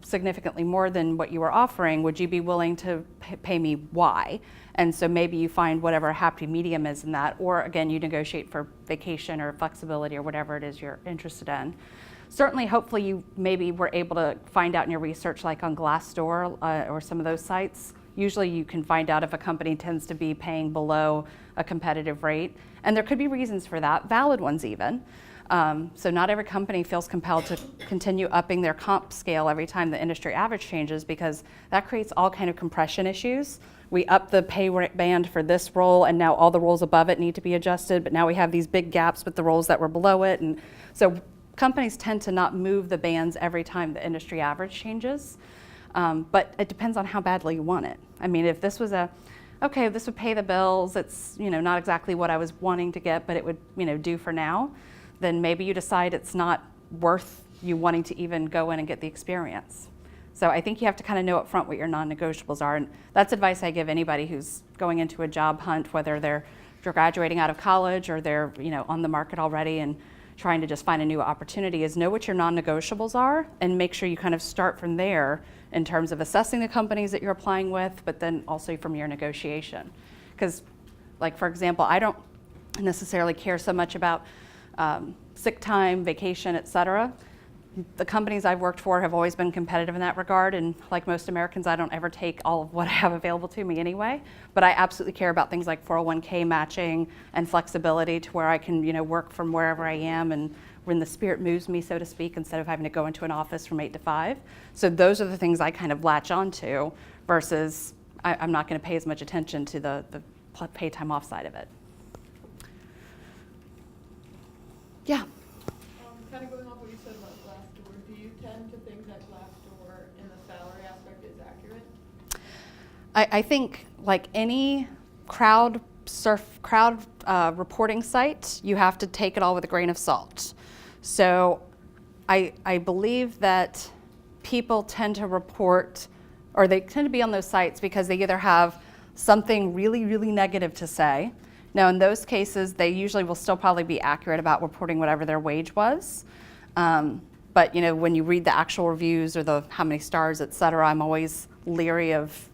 significantly more than what you were offering. Would you be willing to pay me Y? And so maybe you find whatever a happy medium is in that, or again, you negotiate for vacation or flexibility or whatever it is you're interested in. Certainly, hopefully you maybe were able to find out in your research, like on Glassdoor or some of those sites. Usually you can find out if a company tends to be paying below a competitive rate. And there could be reasons for that, valid ones even. So not every company feels compelled to continue upping their comp scale every time the industry average changes, because that creates all kind of compression issues. We up the pay band for this role, and now all the roles above it need to be adjusted, but now we have these big gaps with the roles that were below it. And so companies tend to not move the bands every time the industry average changes. But it depends on how badly you want it. I mean, if this was okay, this would pay the bills, it's not exactly what I was wanting to get, but it would do for now, then maybe you decide it's not worth you wanting to even go in and get the experience. So I think you have to kind of know up front what your non-negotiables are, and that's advice I give anybody who's going into a job hunt, whether they're graduating out of college or they're on the market already and trying to just find a new opportunity is know what your non-negotiables are and make sure you kind of start from there in terms of assessing the companies that you're applying with, but then also from your negotiation. Because, like, for example, I don't necessarily care so much about sick time, vacation, et cetera. The companies I've worked for have always been competitive in that regard, and like most Americans, I don't ever take all of what I have available to me anyway, but I absolutely care about things like 401k matching and flexibility to where I can, work from wherever I am and when the spirit moves me, so to speak, instead of having to go into an office from 8 to 5. So those are the things I kind of latch onto versus I'm not going to pay as much attention to the pay time off side of it. Yeah. Kind of going off what you said about Glassdoor, do you tend to think that Glassdoor in the salary aspect is accurate? I think like any crowd reporting site, you have to take it all with a grain of salt. So I believe that people tend to report, or they tend to be on those sites because they either have something really, really negative to say. Now, in those cases, they usually will still probably be accurate about reporting whatever their wage was. But when you read the actual reviews or the how many stars, et cetera, I'm always leery of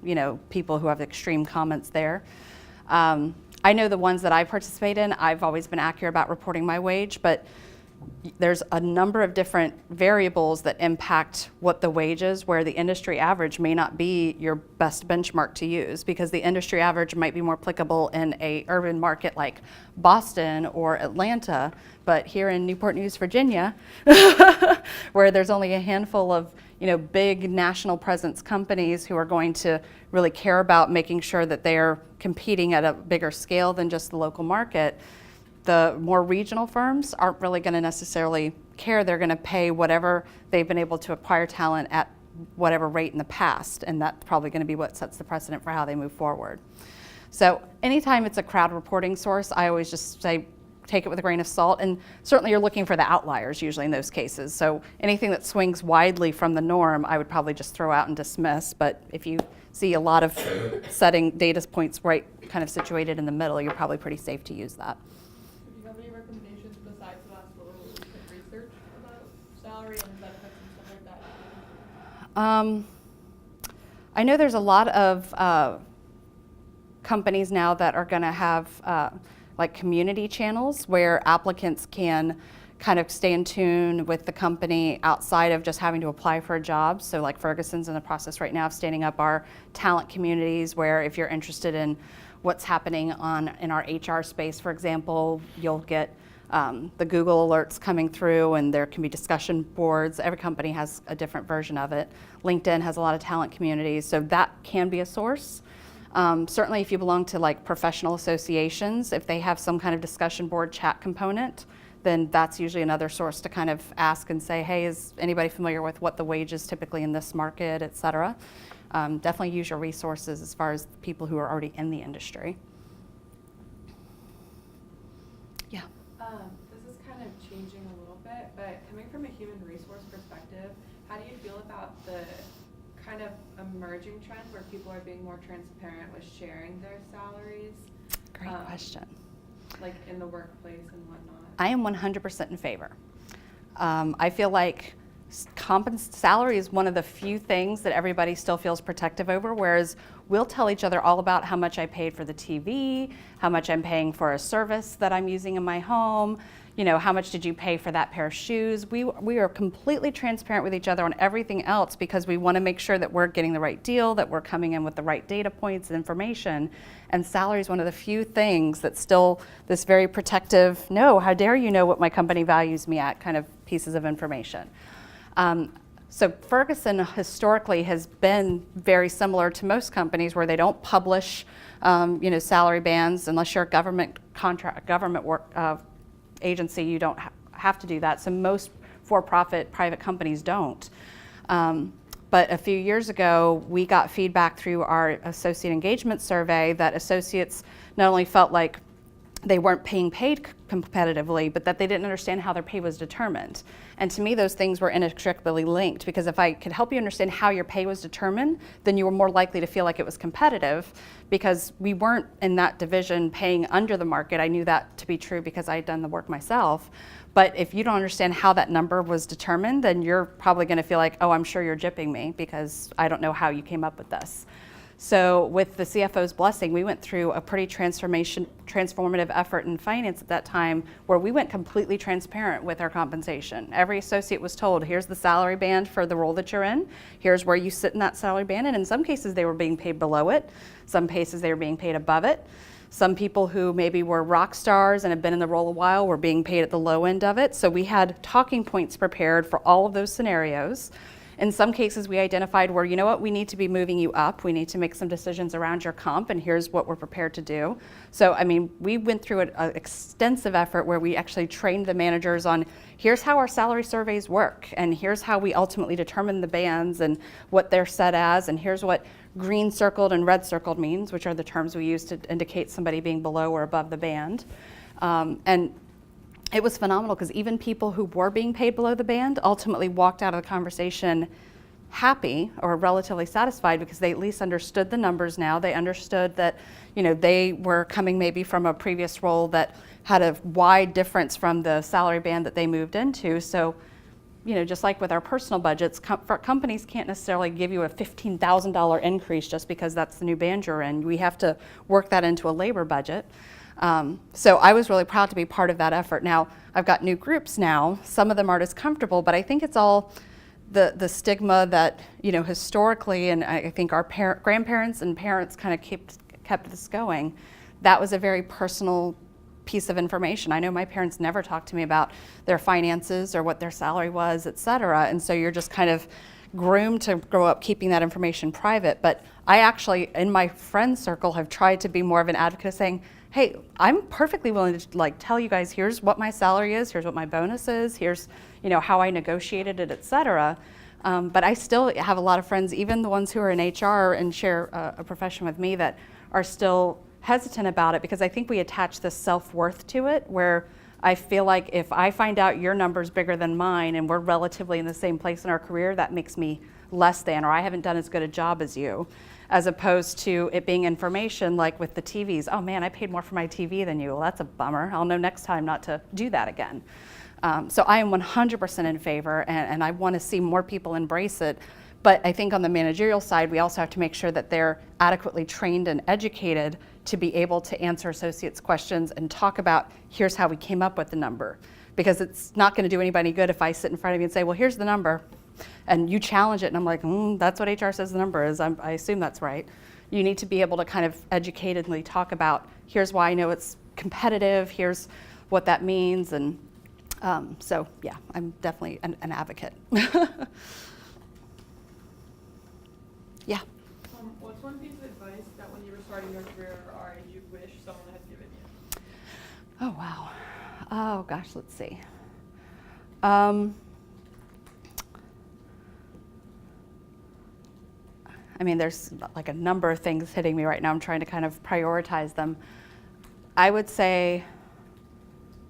people who have extreme comments there. I know the ones that I participate in, I've always been accurate about reporting my wage, but there's a number of different variables that impact what the wage is, where the industry average may not be your best benchmark to use, because the industry average might be more applicable in a urban market like Boston or Atlanta, but here in Newport News, Virginia, where there's only a handful of big national presence companies who are going to really care about making sure that they're competing at a bigger scale than just the local market. The more regional firms aren't really going to necessarily care. They're going to pay whatever they've been able to acquire talent at whatever rate in the past, and that's probably going to be what sets the precedent for how they move forward. So anytime it's a crowd reporting source, I always just say take it with a grain of salt, and certainly you're looking for the outliers usually in those cases. So anything that swings widely from the norm, I would probably just throw out and dismiss. But if you see a lot of setting data points right kind of situated in the middle, you're probably pretty safe to use that. Do you have any recommendations besides Glassdoor to research about salary and benefits and stuff like that? I know there's a lot of companies now that are going to have like community channels where applicants can kind of stay in tune with the company outside of just having to apply for a job. So like Ferguson's in the process right now of standing up our talent communities, where if you're interested in what's happening in our HR space, for example, you'll get the Google alerts coming through, and there can be discussion boards. Every company has a different version of it. LinkedIn has a lot of talent communities, so that can be a source. Certainly if you belong to like professional associations, if they have some kind of discussion board chat component, then that's usually another source to kind of ask and say, hey, is anybody familiar with what the wage is typically in this market, et cetera. Definitely use your resources as far as people who are already in the industry. Yeah. This is kind of changing a little bit, but coming from a human resource perspective, how do you feel about the kind of emerging trend where people are being more transparent with sharing their salaries? Great question. Like in the workplace and whatnot. I am 100% in favor. I feel like salary is one of the few things that everybody still feels protective over, whereas we'll tell each other all about how much I paid for the TV, how much I'm paying for a service that I'm using in my home, how much did you pay for that pair of shoes? We are completely transparent with each other on everything else because we want to make sure that we're getting the right deal, that we're coming in with the right data points and information. And salary is one of the few things that's still this very protective, no, how dare you know what my company values me at kind of pieces of information. So Ferguson historically has been very similar to most companies where they don't publish, salary bands unless you're a government work agency. You don't have to do that. So most for-profit private companies don't. But a few years ago, we got feedback through our associate engagement survey that associates not only felt like they weren't being paid competitively, but that they didn't understand how their pay was determined. And to me, those things were inextricably linked, because if I could help you understand how your pay was determined, then you were more likely to feel like it was competitive, because we weren't in that division paying under the market. I knew that to be true because I had done the work myself. But if you don't understand how that number was determined, then you're probably going to feel like, oh, I'm sure you're gypping me because I don't know how you came up with this. So with the CFO's blessing, we went through a pretty transformative effort in finance at that time, where we went completely transparent with our compensation. Every associate was told, here's the salary band for the role that you're in, here's where you sit in that salary band, and in some cases they were being paid below it, some cases they were being paid above it. Some people who maybe were rock stars and had been in the role a while were being paid at the low end of it. So we had talking points prepared for all of those scenarios. In some cases, we identified where, you know what, we need to be moving you up. We need to make some decisions around your comp, and here's what we're prepared to do. So, I mean, we went through an extensive effort where we actually trained the managers on, here's how our salary surveys work, and here's how we ultimately determine the bands and what they're set as, and here's what green circled and red circled means, which are the terms we use to indicate somebody being below or above the band. And it was phenomenal, because even people who were being paid below the band ultimately walked out of the conversation happy or relatively satisfied, because they at least understood the numbers now. They understood that, you know, they were coming maybe from a previous role that had a wide difference from the salary band that they moved into. So, you know, just like with our personal budgets, companies can't necessarily give you a $15,000 increase just because that's the new band you're in. We have to work that into a labor budget. So I was really proud to be part of that effort. Now, I've got new groups now. Some of them aren't as comfortable, but I think it's all the stigma that, you know, historically, and I think our grandparents and parents kind of kept this going. That was a very personal piece of information. I know my parents never talked to me about their finances or what their salary was, et cetera. And so you're just kind of groomed to grow up keeping that information private. But I actually, in my friend circle, have tried to be more of an advocate, saying, hey, I'm perfectly willing to like tell you guys, here's what my salary is, here's what my bonus is, here's, you know, how I negotiated it, et cetera. But I still have a lot of friends, even the ones who are in HR and share a profession with me, that are still hesitant about it, because I think we attach this self-worth to it, where I feel like if I find out your number's bigger than mine and we're relatively in the same place in our career, that makes me less than, or I haven't done as good a job as you, as opposed to it being information like with the TVs. Oh man, I paid more for my TV than you. Well, that's a bummer. I'll know next time not to do that again. So I am 100% in favor, and I want to see more people embrace it. But I think on the managerial side, we also have to make sure that they're adequately trained and educated to be able to answer associates' questions and talk about, here's how we came up with the number. Because it's not going to do anybody good if I sit in front of you and say, well, here's the number, and you challenge it, and I'm like, that's what HR says the number is. I assume that's right. You need to be able to kind of educatedly talk about, here's why I know it's competitive, here's what that means, and so yeah, I'm definitely an advocate. Yeah. What's one piece of advice that when you were starting your career at RI you wish someone had given you? Oh, wow. Oh, gosh, let's see. I mean, there's like a number of things hitting me right now. I'm trying to kind of prioritize them. I would say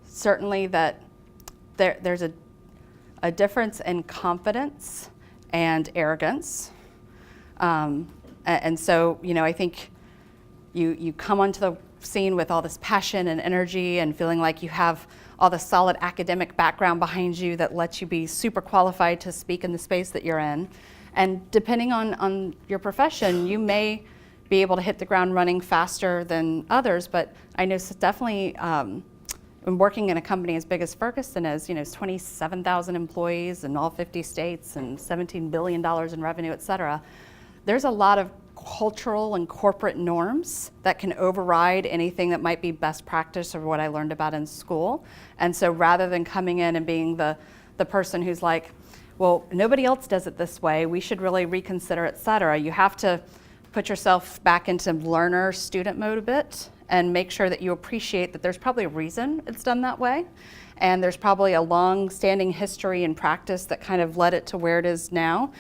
certainly that there's a difference in confidence and arrogance. And so, you know, I think you come onto the scene with all this passion and energy and feeling like you have all the solid academic background behind you that lets you be super qualified to speak in the space that you're in. And depending on your profession, you may be able to hit the ground running faster than others, but I know definitely when working in a company as big as Ferguson is, you know, it's 27,000 employees in all 50 states and $17 billion in revenue, et cetera. There's a lot of cultural and corporate norms that can override anything that might be best practice or what I learned about in school. And so rather than coming in and being the person who's like, well, nobody else does it this way, we should really reconsider, et cetera, you have to put yourself back into learner student mode a bit and make sure that you appreciate that there's probably a reason it's done that way. And there's probably a long-standing history and practice that kind of led it to where it is now.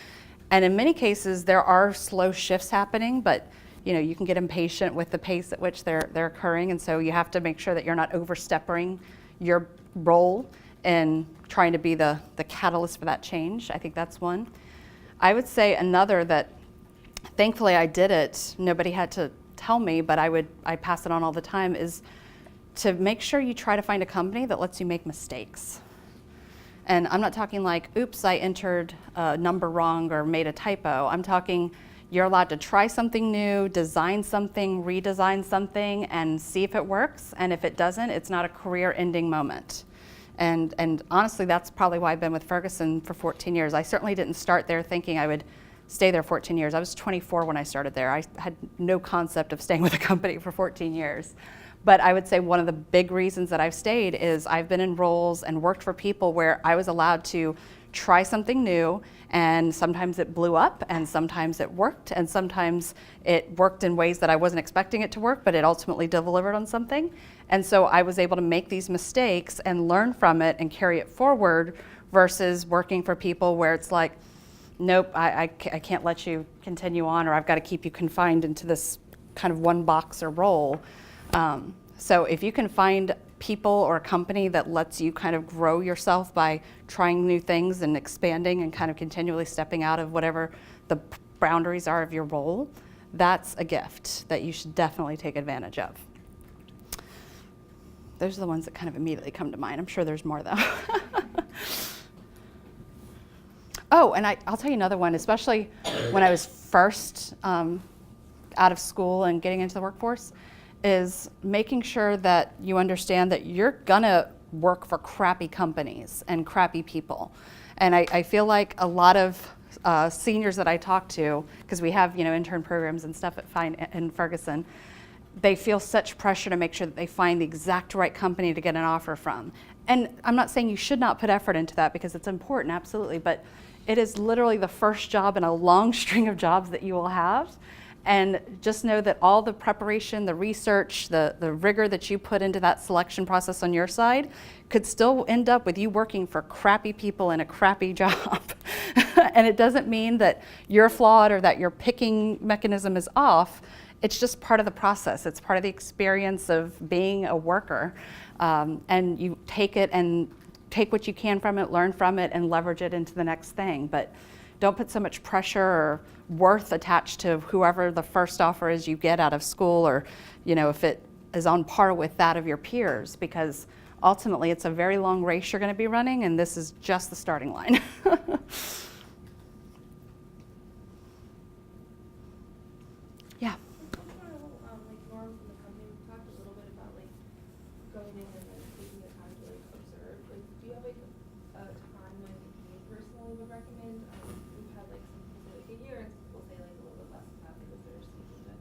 And in many cases, there are slow shifts happening, but you can get impatient with the pace at which they're occurring, and so you have to make sure that you're not overstepping your role in trying to be the catalyst for that change. I think that's one. I would say another that, thankfully I did it, nobody had to tell me, but I pass it on all the time, is to make sure you try to find a company that lets you make mistakes. And I'm not talking like, oops, I entered a number wrong or made a typo. I'm talking you're allowed to try something new, design something, redesign something, and see if it works. And if it doesn't, it's not a career-ending moment. And honestly, that's probably why I've been with Ferguson for 14 years. I certainly didn't start there thinking I would stay there 14 years. I was 24 when I started there. I had no concept of staying with a company for 14 years. But I would say one of the big reasons that I've stayed is I've been in roles and worked for people where I was allowed to try something new, and sometimes it blew up, and sometimes it worked, and sometimes it worked in ways that I wasn't expecting it to work, but it ultimately delivered on something. And so I was able to make these mistakes and learn from it and carry it forward, versus working for people where it's like, nope, I can't let you continue on, or I've got to keep you confined into this kind of one box or role. So if you can find people or a company that lets you kind of grow yourself by trying new things and expanding and kind of continually stepping out of whatever the boundaries are of your role, that's a gift that you should definitely take advantage of. Those are the ones that kind of immediately come to mind. I'm sure there's more though. Oh, and I'll tell you another one, especially when I was first out of school and getting into the workforce, is making sure that you understand that you're gonna work for crappy companies and crappy people. And I feel like a lot of seniors that I talk to, because we have intern programs and stuff in Ferguson, they feel such pressure to make sure that they find the exact right company to get an offer from. And I'm not saying you should not put effort into that, because it's important, absolutely, but it is literally the first job in a long string of jobs that you will have. And just know that all the preparation, the research, the rigor that you put into that selection process on your side could still end up with you working for crappy people in a crappy job. And it doesn't mean that you're flawed or that your picking mechanism is off. It's just part of the process. It's part of the experience of being a worker. And you take it and take what you can from it, learn from it, and leverage it into the next thing. But don't put so much pressure or worth attached to whoever the first offer is you get out of school, or if it is on par with that of your peers, because ultimately it's a very long race you're going to be running, and this is just the starting line. Yeah. Norm from the company, we talked a little bit about going in and then taking the time to observe. Do you have a time when you personally would recommend? We've had some people say a year, and some people say a little bit less than that, because they're seeking that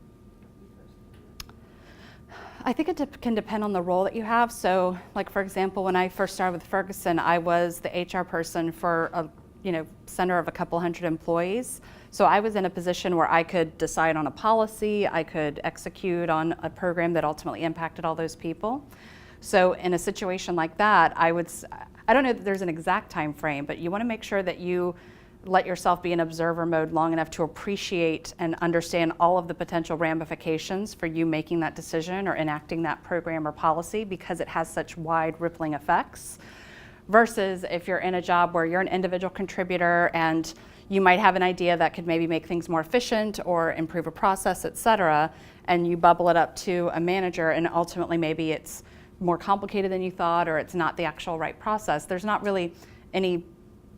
you personally. I think it can depend on the role that you have. So, for example, when I first started with Ferguson, I was the HR person for a center of a couple hundred employees. So I was in a position where I could decide on a policy, I could execute on a program that ultimately impacted all those people. So in a situation like that, I don't know that there's an exact time frame, but you want to make sure that you let yourself be in observer mode long enough to appreciate and understand all of the potential ramifications for you making that decision or enacting that program or policy, because it has such wide rippling effects. Versus if you're in a job where you're an individual contributor and you might have an idea that could maybe make things more efficient or improve a process, et cetera, and you bubble it up to a manager, and ultimately maybe it's more complicated than you thought, or it's not the actual right process. There's not really any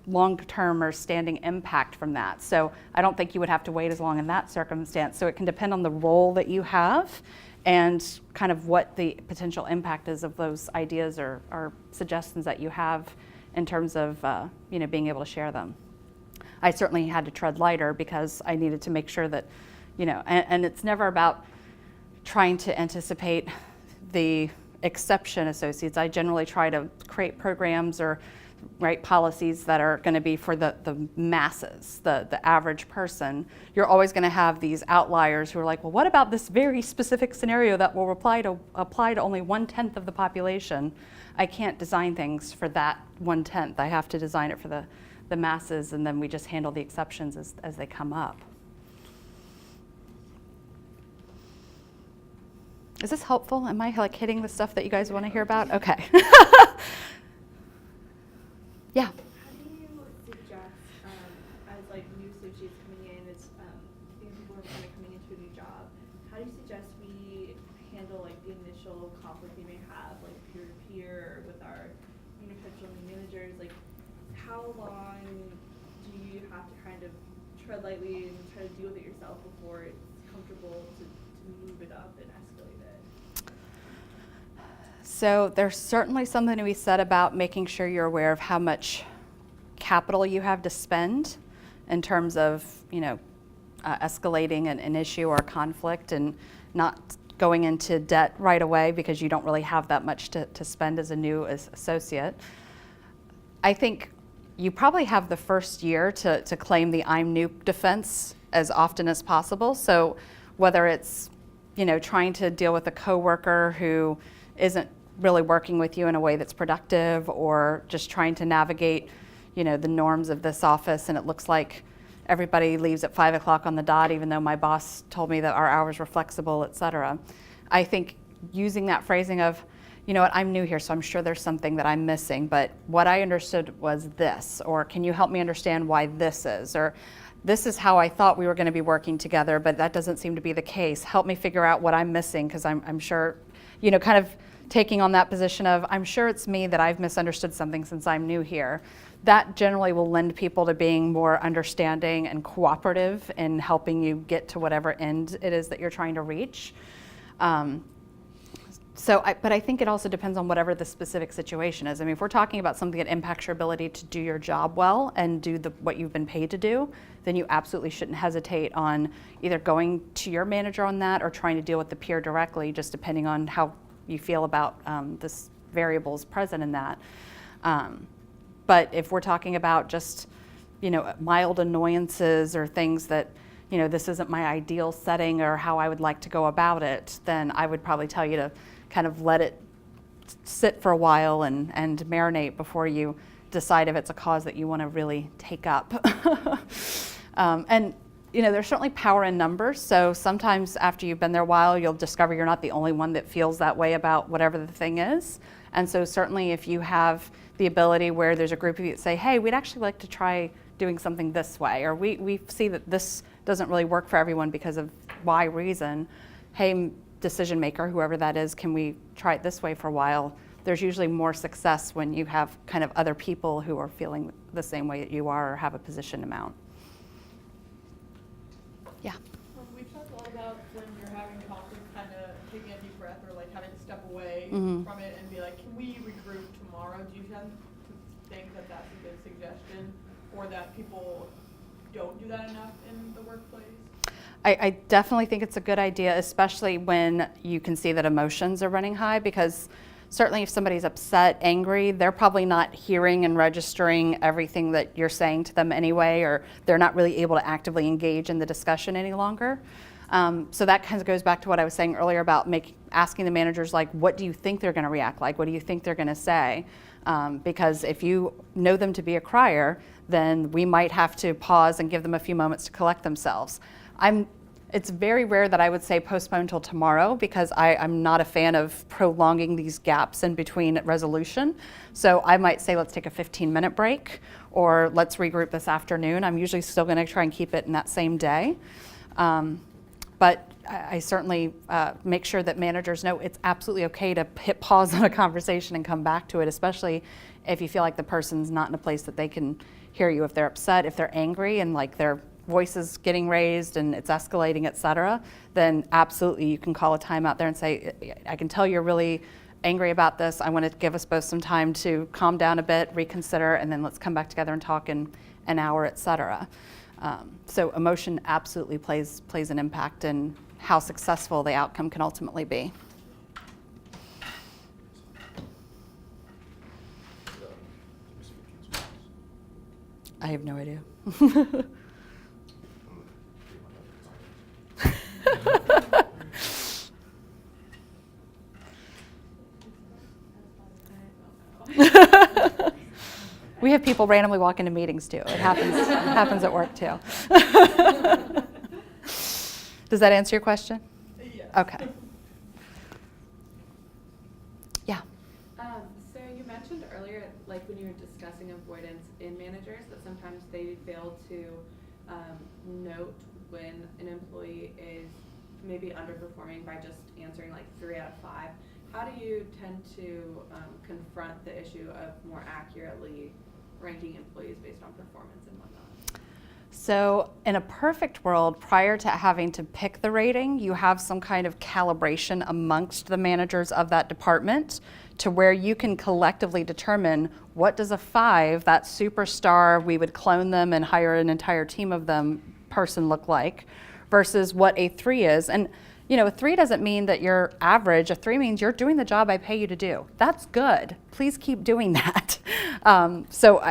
long-term or standing impact from that. So I don't think you would have to wait as long in that circumstance. So it can depend on the role that you have and kind of what the potential impact is of those ideas or suggestions that you have in terms of being able to share them. I certainly had to tread lighter because I needed to make sure that, and it's never about trying to anticipate the exception associates. I generally try to create programs or write policies that are going to be for the masses, the average person. You're always going to have these outliers who are like, well, what about this very specific scenario that will apply to only 1/10 of the population? I can't design things for that 1/10. I have to design it for the masses, and then we just handle the exceptions as they come up. Is this helpful? Am I like hitting the stuff that you guys want to hear about? Okay. Yeah. How do you suggest, as like new associates coming in, as people are kind of coming into a new job, how do you suggest we handle like the initial conflict we may have, like peer to peer, or with our potential new managers? Like, how long do you have to kind of tread lightly and try to deal with it yourself before it's comfortable to move it up and escalate it? So there's certainly something to be said about making sure you're aware of how much capital you have to spend in terms of, escalating an issue or a conflict, and not going into debt right away because you don't really have that much to spend as a new associate. I think you probably have the first year to claim the I'm new defense as often as possible. So whether it's, trying to deal with a coworker who isn't really working with you in a way that's productive, or just trying to navigate, the norms of this office, and it looks like everybody leaves at 5 o'clock on the dot, even though my boss told me that our hours were flexible, et cetera. I think using that phrasing of, I'm new here, so I'm sure there's something that I'm missing, but what I understood was this, or can you help me understand why this is, or this is how I thought we were going to be working together, but that doesn't seem to be the case. Help me figure out what I'm missing, because I'm sure, kind of taking on that position of, I'm sure it's me that I've misunderstood something since I'm new here. That generally will lend people to being more understanding and cooperative in helping you get to whatever end it is that you're trying to reach. But I think it also depends on whatever the specific situation is. I mean, if we're talking about something that impacts your ability to do your job well and do what you've been paid to do, then you absolutely shouldn't hesitate on either going to your manager on that or trying to deal with the peer directly, just depending on how you feel about this variables present in that. But if we're talking about just, mild annoyances or things that, this isn't my ideal setting or how I would like to go about it, then I would probably tell you to kind of let it sit for a while and marinate before you decide if it's a cause that you want to really take up. And there's certainly power in numbers, so sometimes after you've been there a while, you'll discover you're not the only one that feels that way about whatever the thing is. And so certainly if you have the ability where there's a group of you that say, hey, we'd actually like to try doing something this way, or we see that this doesn't really work for everyone because of Y reason, hey, decision maker, whoever that is, can we try it this way for a while? There's usually more success when you have kind of other people who are feeling the same way that you are or have a position amount. Yeah. We've talked a lot about when you're having conflict, kind of taking a deep breath or like having to step away Mm-hmm. from it and be like, can we regroup tomorrow? Do you think that that's a good suggestion, or that people don't do that enough in the workplace? I definitely think it's a good idea, especially when you can see that emotions are running high, because certainly if somebody's upset, angry, they're probably not hearing and registering everything that you're saying to them anyway, or they're not really able to actively engage in the discussion any longer. So that kind of goes back to what I was saying earlier about asking the managers, like, what do you think they're going to react like? What do you think they're going to say? Because if you know them to be a crier, then we might have to pause and give them a few moments to collect themselves. It's very rare that I would say postpone till tomorrow, because I'm not a fan of prolonging these gaps in between resolution. So I might say, let's take a 15-minute break, or let's regroup this afternoon. I'm usually still going to try and keep it in that same day. But I certainly make sure that managers know it's absolutely okay to hit pause on a conversation and come back to it, especially if you feel like the person's not in a place that they can hear you. If they're upset, if they're angry and like their voice is getting raised and it's escalating, et cetera, then absolutely you can call a timeout there and say, I can tell you're really angry about this. I want to give us both some time to calm down a bit, reconsider, and then let's come back together and talk in an hour, et cetera. So emotion absolutely plays an impact in how successful the outcome can ultimately be. I have no idea. We have people randomly walk into meetings too. It happens at work too. Does that answer your question? Yes. Okay. Yeah. So you mentioned earlier, like when you were discussing avoidance in managers, that sometimes they fail to note when an employee is maybe underperforming by just answering like 3 out of 5. How do you tend to confront the issue of more accurately ranking employees based on performance and whatnot? So in a perfect world, prior to having to pick the rating, you have some kind of calibration amongst the managers of that department to where you can collectively determine what does a 5, that superstar, we would clone them and hire an entire team of them, person look like, versus what a 3 is. And you know, a 3 doesn't mean that you're average. A 3 means you're doing the job I pay you to do. That's good. Please keep doing that. So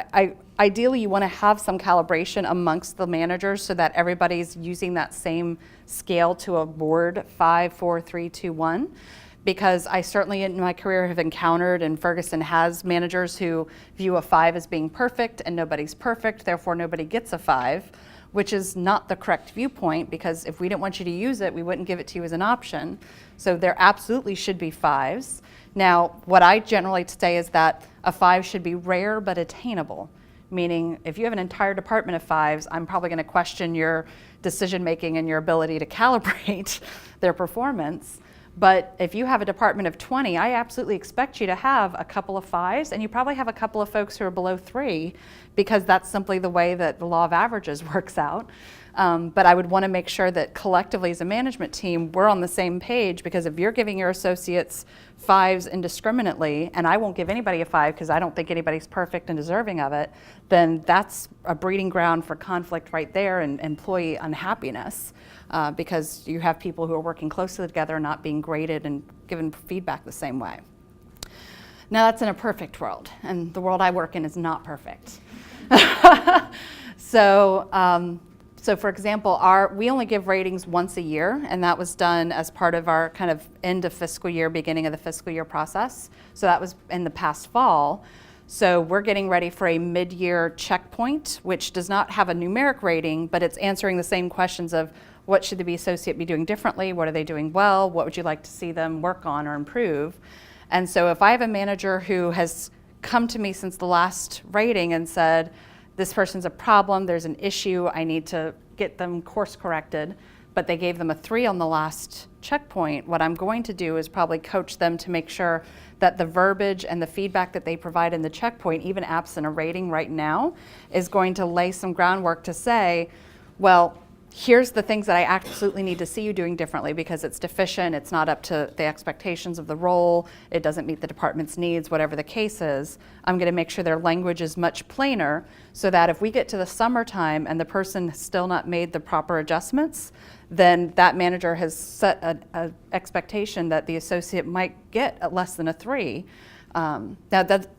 ideally, you want to have some calibration amongst the managers so that everybody's using that same scale to award 5, 4, 3, 2, 1. Because I certainly in my career have encountered, and Ferguson has managers who view a 5 as being perfect and nobody's perfect, therefore nobody gets a 5. Which is not the correct viewpoint, because if we didn't want you to use it, we wouldn't give it to you as an option. So there absolutely should be 5s. Now, what I generally say is that a 5 should be rare but attainable, meaning if you have an entire department of 5s, I'm probably going to question your decision making and your ability to calibrate their performance. But if you have a department of 20, I absolutely expect you to have a couple of 5s, and you probably have a couple of folks who are below 3, because that's simply the way that the law of averages works out. But I would want to make sure that collectively as a management team, we're on the same page, because if you're giving your associates 5s indiscriminately, and I won't give anybody a 5 because I don't think anybody's perfect and deserving of it, then that's a breeding ground for conflict right there and employee unhappiness. Because you have people who are working closely together not being graded and given feedback the same way. Now that's in a perfect world, and the world I work in is not perfect. So for example, we only give ratings once a year, and that was done as part of our kind of end of fiscal year, beginning of the fiscal year process. So that was in the past fall. So we're getting ready for a mid-year checkpoint, which does not have a numeric rating, but it's answering the same questions of what should the associate be doing differently, what are they doing well, what would you like to see them work on or improve. And so if I have a manager who has come to me since the last rating and said, this person's a problem, there's an issue, I need to get them course corrected, but they gave them a 3 on the last checkpoint, what I'm going to do is probably coach them to make sure that the verbiage and the feedback that they provide in the checkpoint, even absent a rating right now, is going to lay some groundwork to say, well, here's the things that I absolutely need to see you doing differently because it's deficient, it's not up to the expectations of the role, it doesn't meet the department's needs, whatever the case is. I'm going to make sure their language is much plainer so that if we get to the summertime and the person has still not made the proper adjustments, then that manager has set an expectation that the associate might get at less than a 3. Now that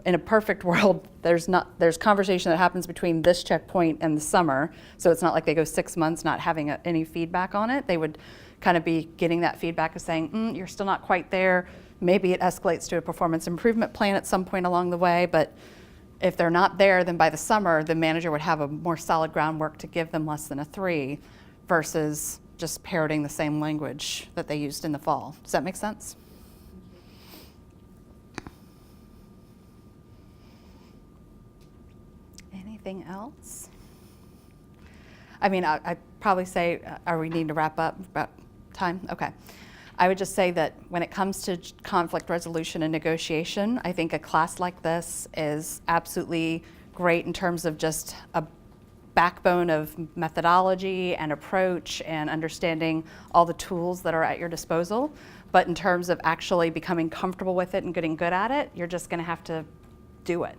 in a perfect world, there's conversation that happens between this checkpoint and the summer, so it's not like they go 6 months not having any feedback on it. They would kind of be getting that feedback of saying, you're still not quite there. Maybe it escalates to a performance improvement plan at some point along the way, but if they're not there, then by the summer, the manager would have a more solid groundwork to give them less than a 3 versus just parroting the same language that they used in the fall. Does that make sense? Anything else? I mean, I'd probably say, are we need to wrap up about time? Okay. I would just say that when it comes to conflict resolution and negotiation, I think a class like this is absolutely great in terms of just a backbone of methodology and approach and understanding all the tools that are at your disposal. But in terms of actually becoming comfortable with it and getting good at it, you're just going to have to do it.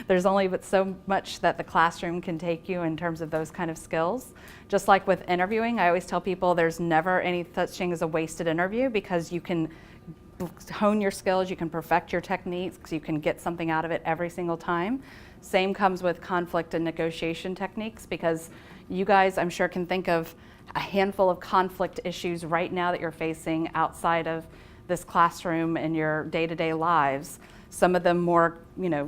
There's only but so much that the classroom can take you in terms of those kind of skills. Just like with interviewing, I always tell people there's never any such thing as a wasted interview because you can hone your skills, you can perfect your techniques, you can get something out of it every single time. Same comes with conflict and negotiation techniques because you guys, I'm sure, can think of a handful of conflict issues right now that you're facing outside of this classroom in your day-to-day lives. Some of them more,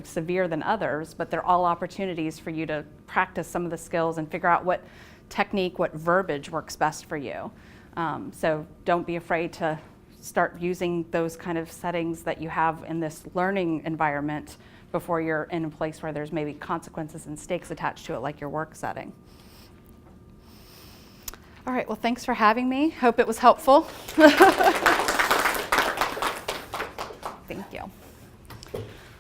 severe than others, but they're all opportunities for you to practice some of the skills and figure out what technique, what verbiage works best for you. So don't be afraid to start using those kind of settings that you have in this learning environment before you're in a place where there's maybe consequences and stakes attached to it, like your work setting. All right, well, thanks for having me. Hope it was helpful.